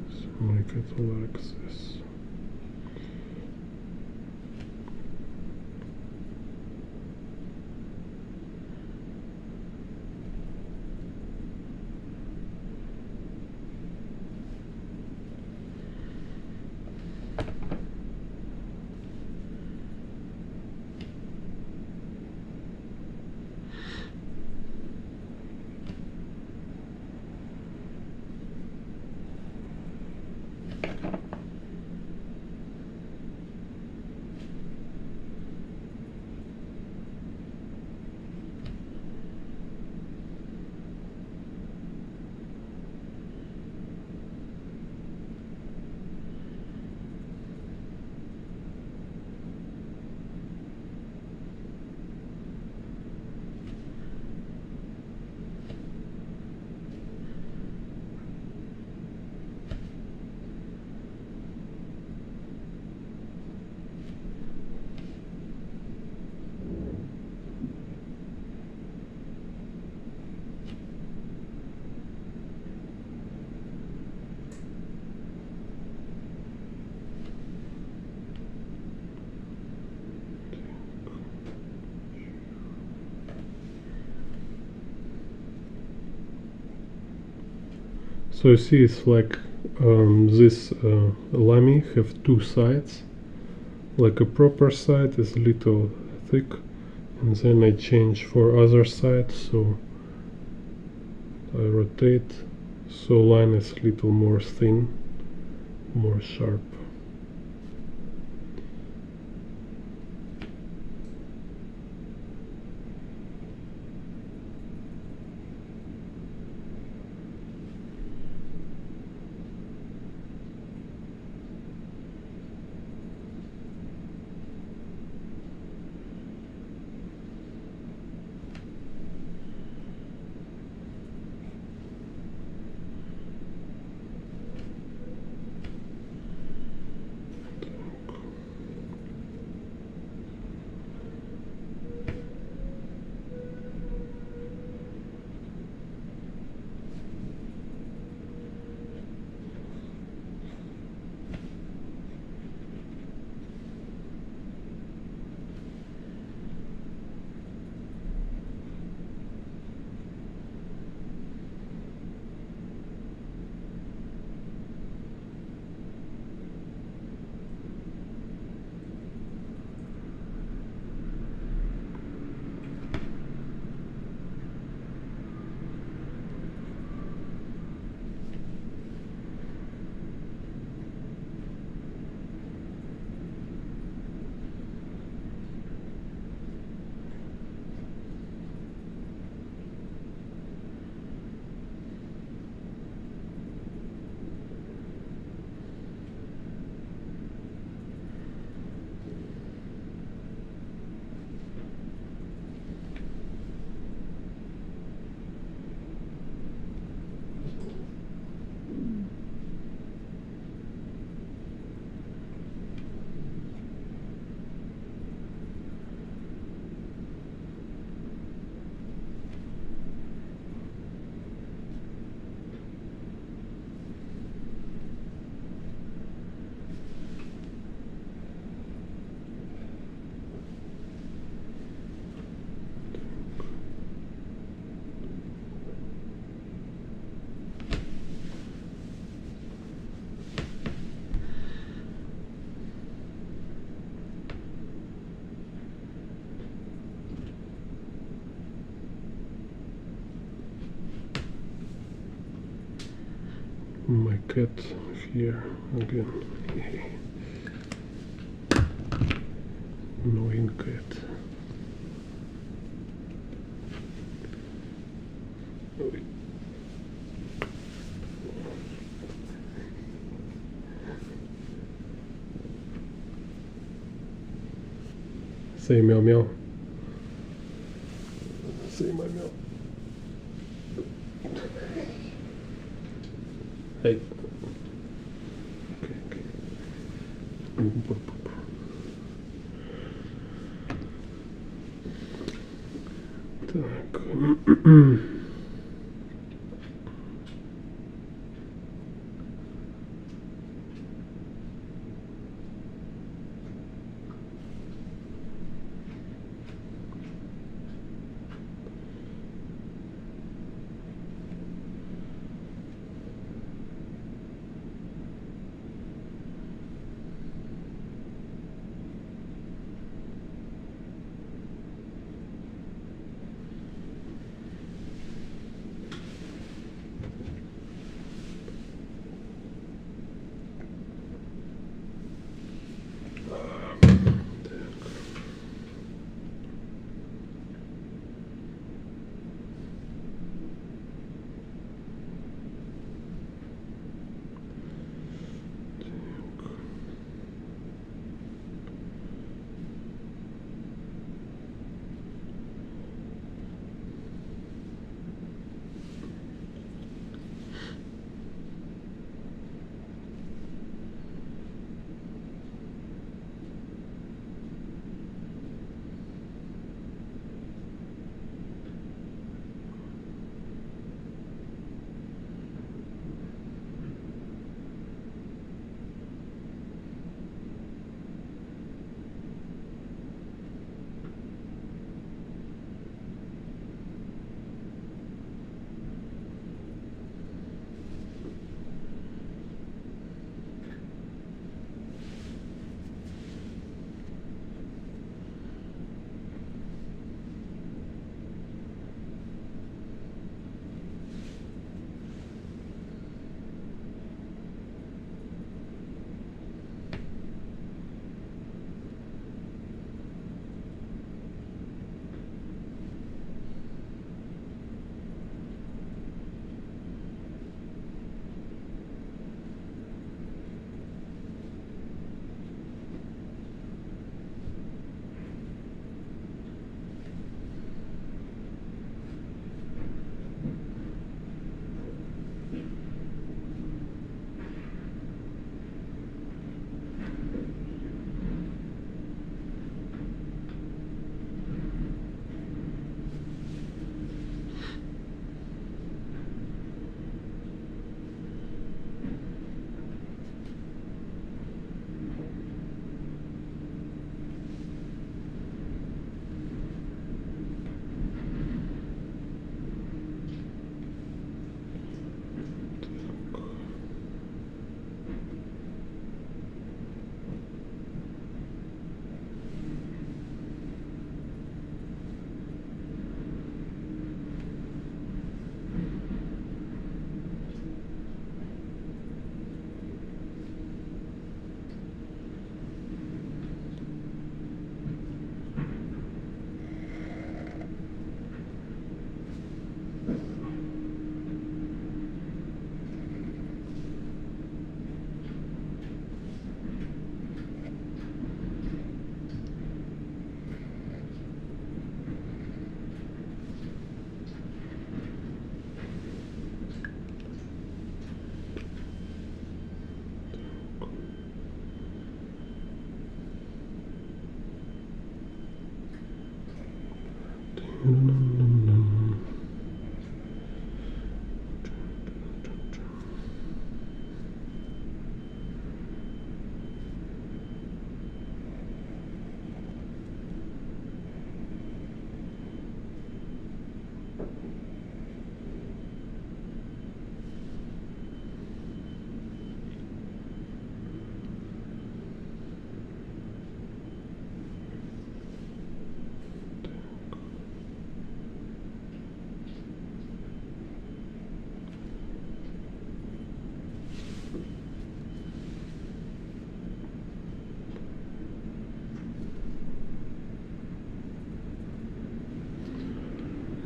So make it like this. So you see it's like this lamy have two sides, like a proper side is a little thick, and then I change for other side, so I rotate, so line is a little more thin, more sharp. My cat here again. Annoying cat. Say meow meow. Say my meow. Hey. Okay. Так.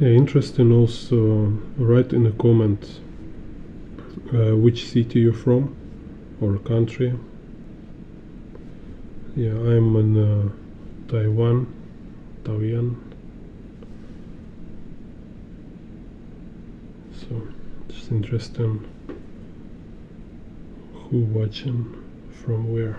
Yeah, interesting. Also, write in the comments which city you're from or country. Yeah, I'm in Taiwan, Taoyuan. So it's interesting who watching from where.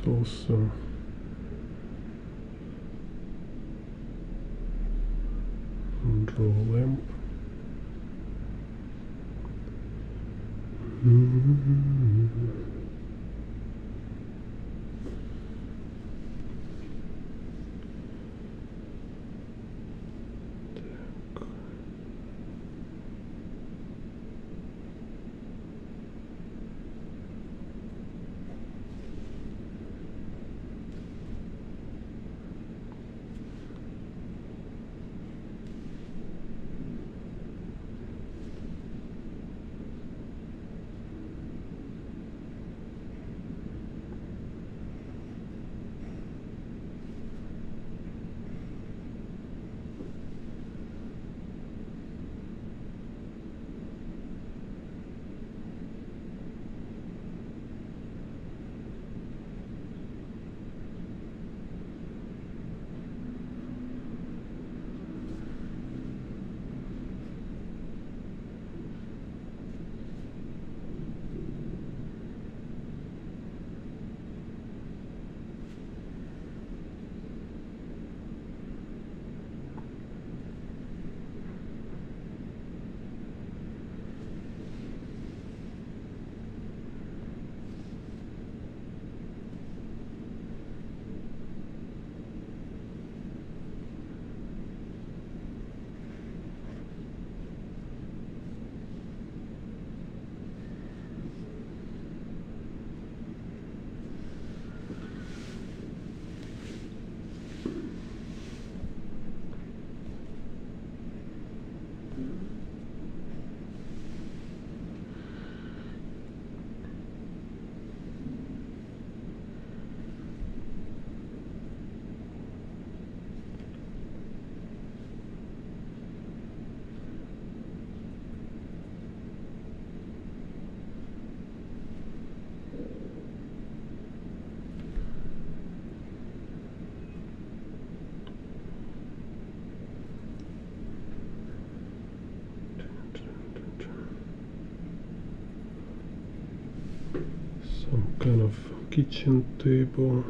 Also draw lamp. some kind of kitchen table.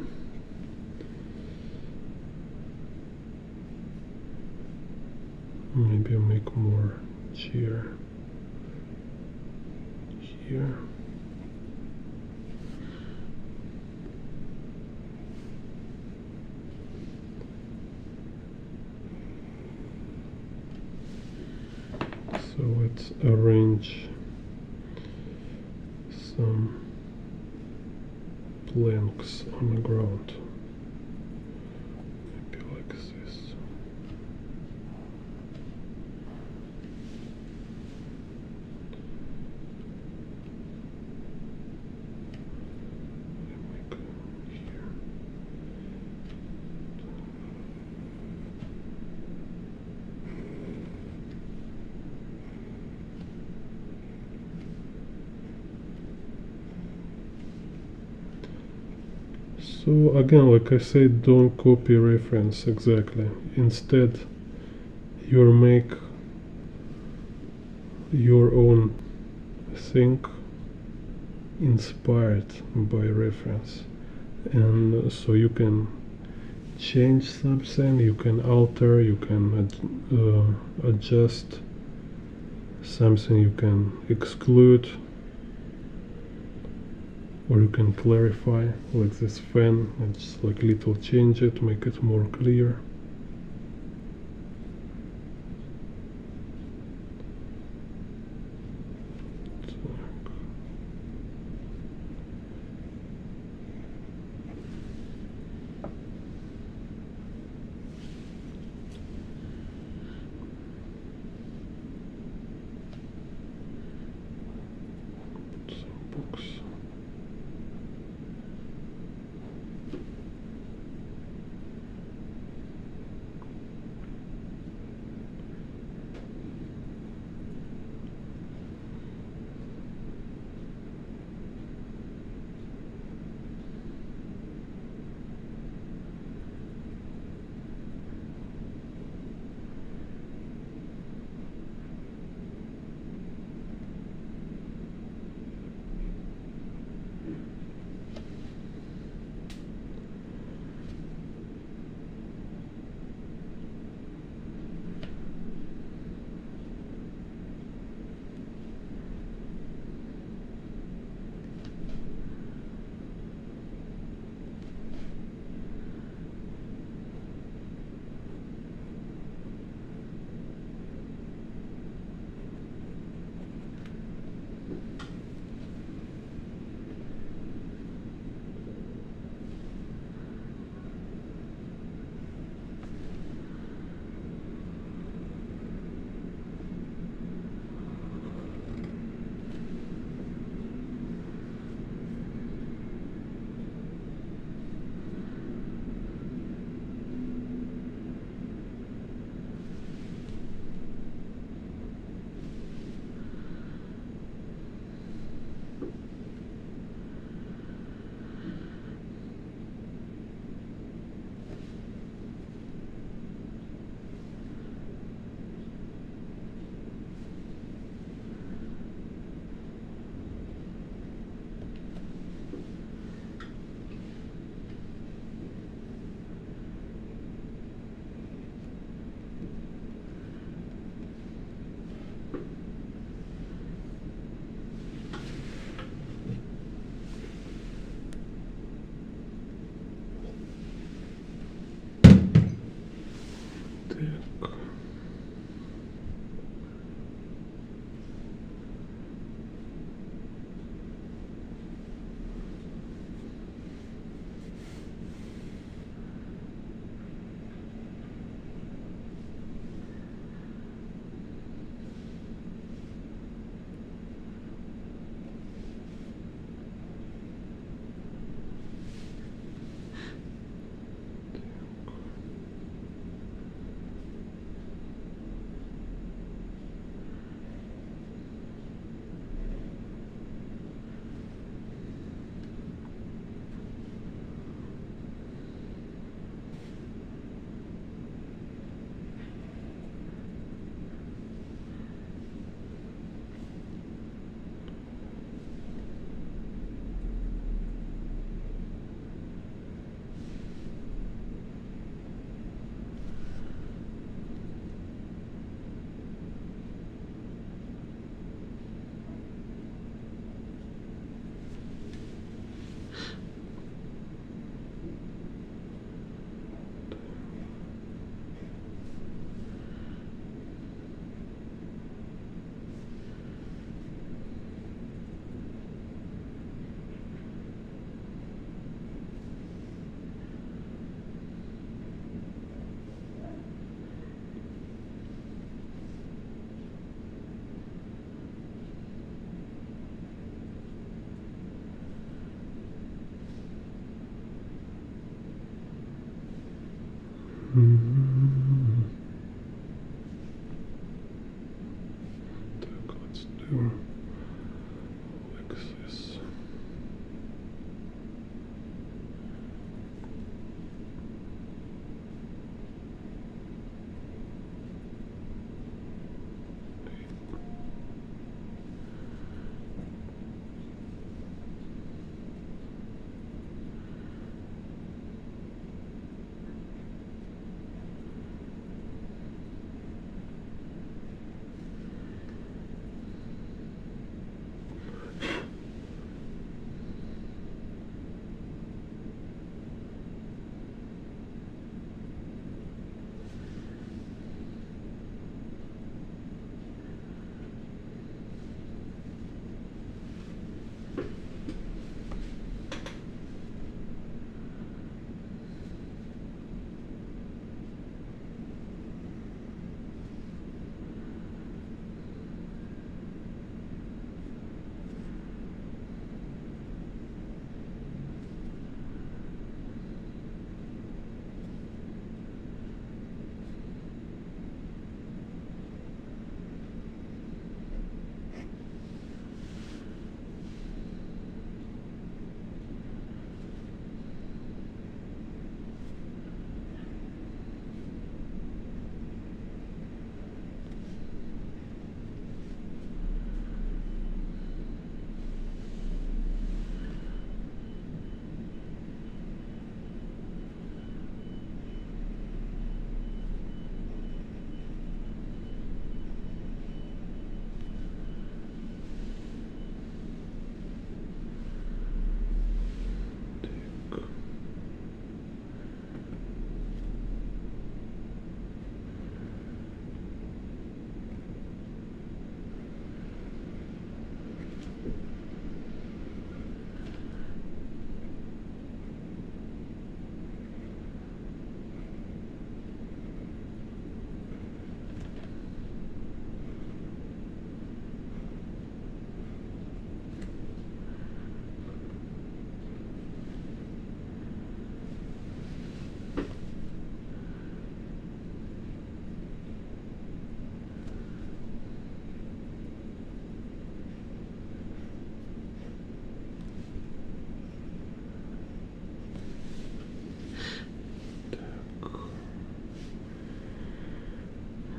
Maybe I'll make more chair here. So let's arrange some planks on the ground. Maybe like this. Make here. So again, like I said, don't copy reference exactly. Instead, you make your own thing inspired by reference. And so you can change something, you can alter, you can adjust something, you can exclude, or you can clarify, like this fan, and just like little change it, make it more clear. Some books.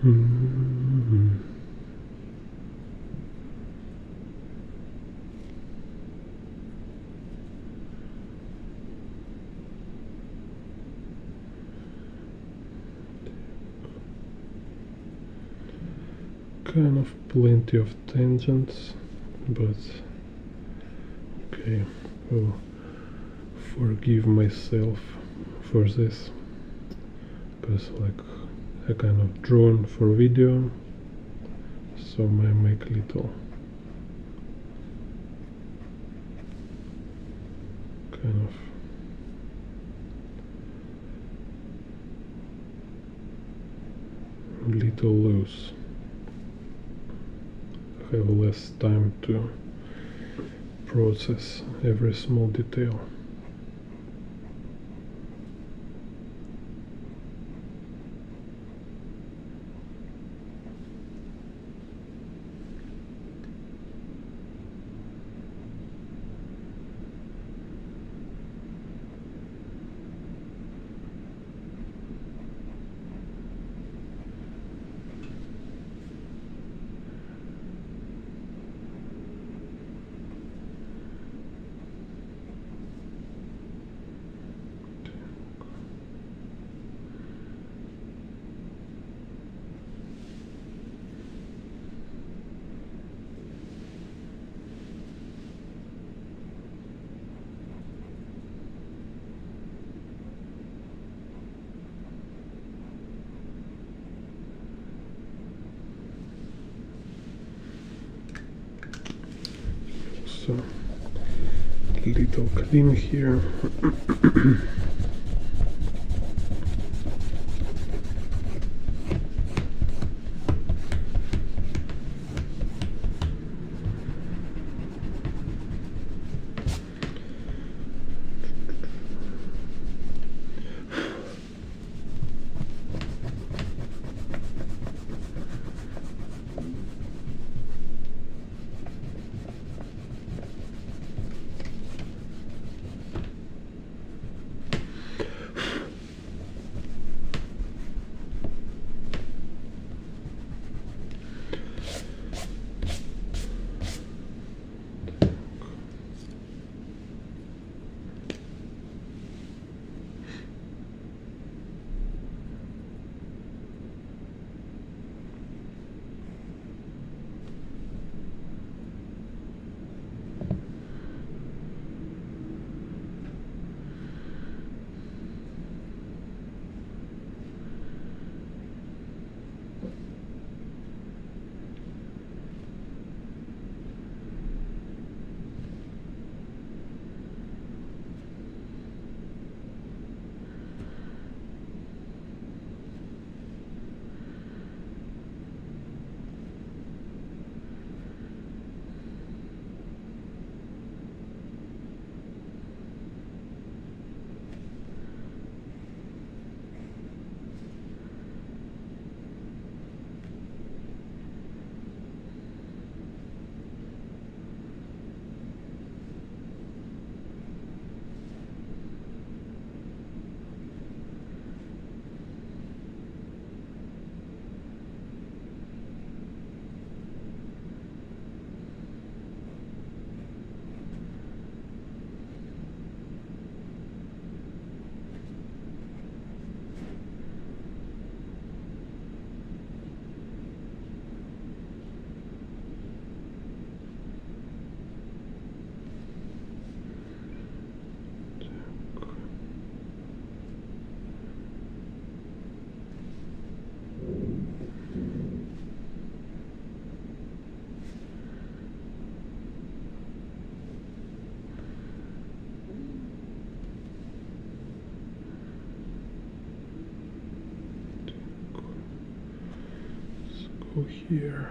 Mm. Kind of plenty of tangents, but okay, I'll forgive myself for this, because like I kind of drawn for video, so I make little kind of little loose. I have less time to process every small detail. So little clean here. Here.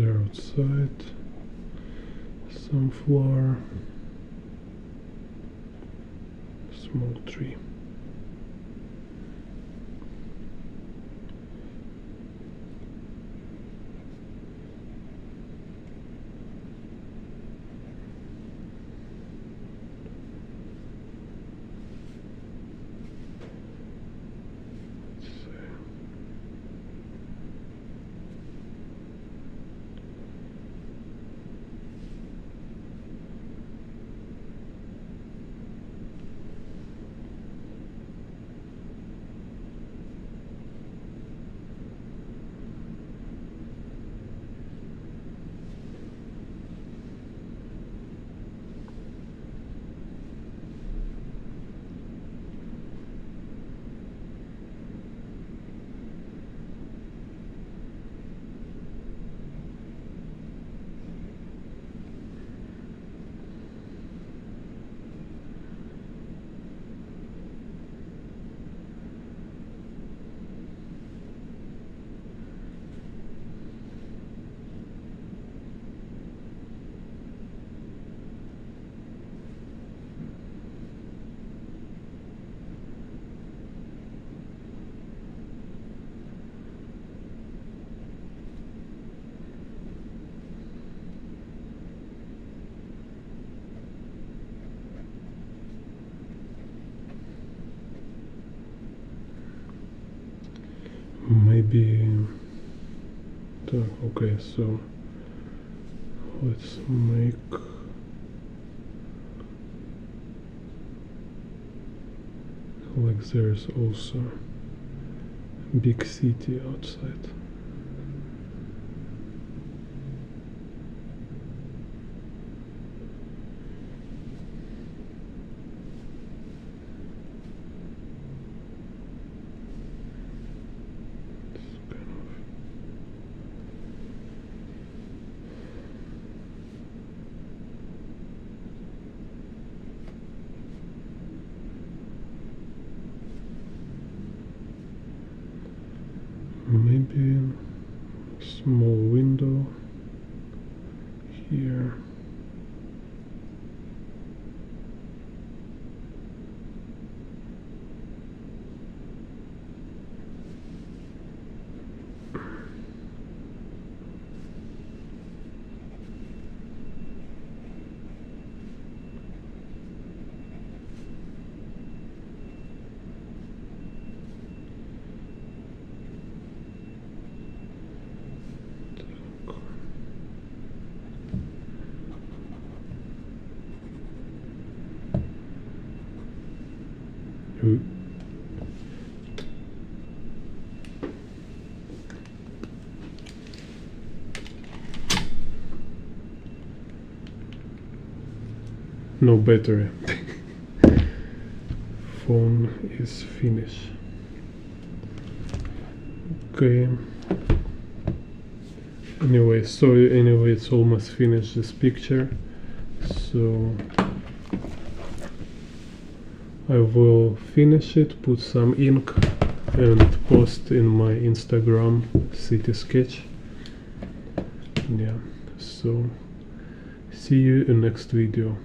there outside, some flower, small tree. Maybe okay, so let's make like there's also big city outside. Maybe a small window here. No battery. Phone is finished. Okay. Anyway, it's almost finished this picture. So I will finish it, put some ink and post in my Instagram city sketch. Yeah, so see you in next video.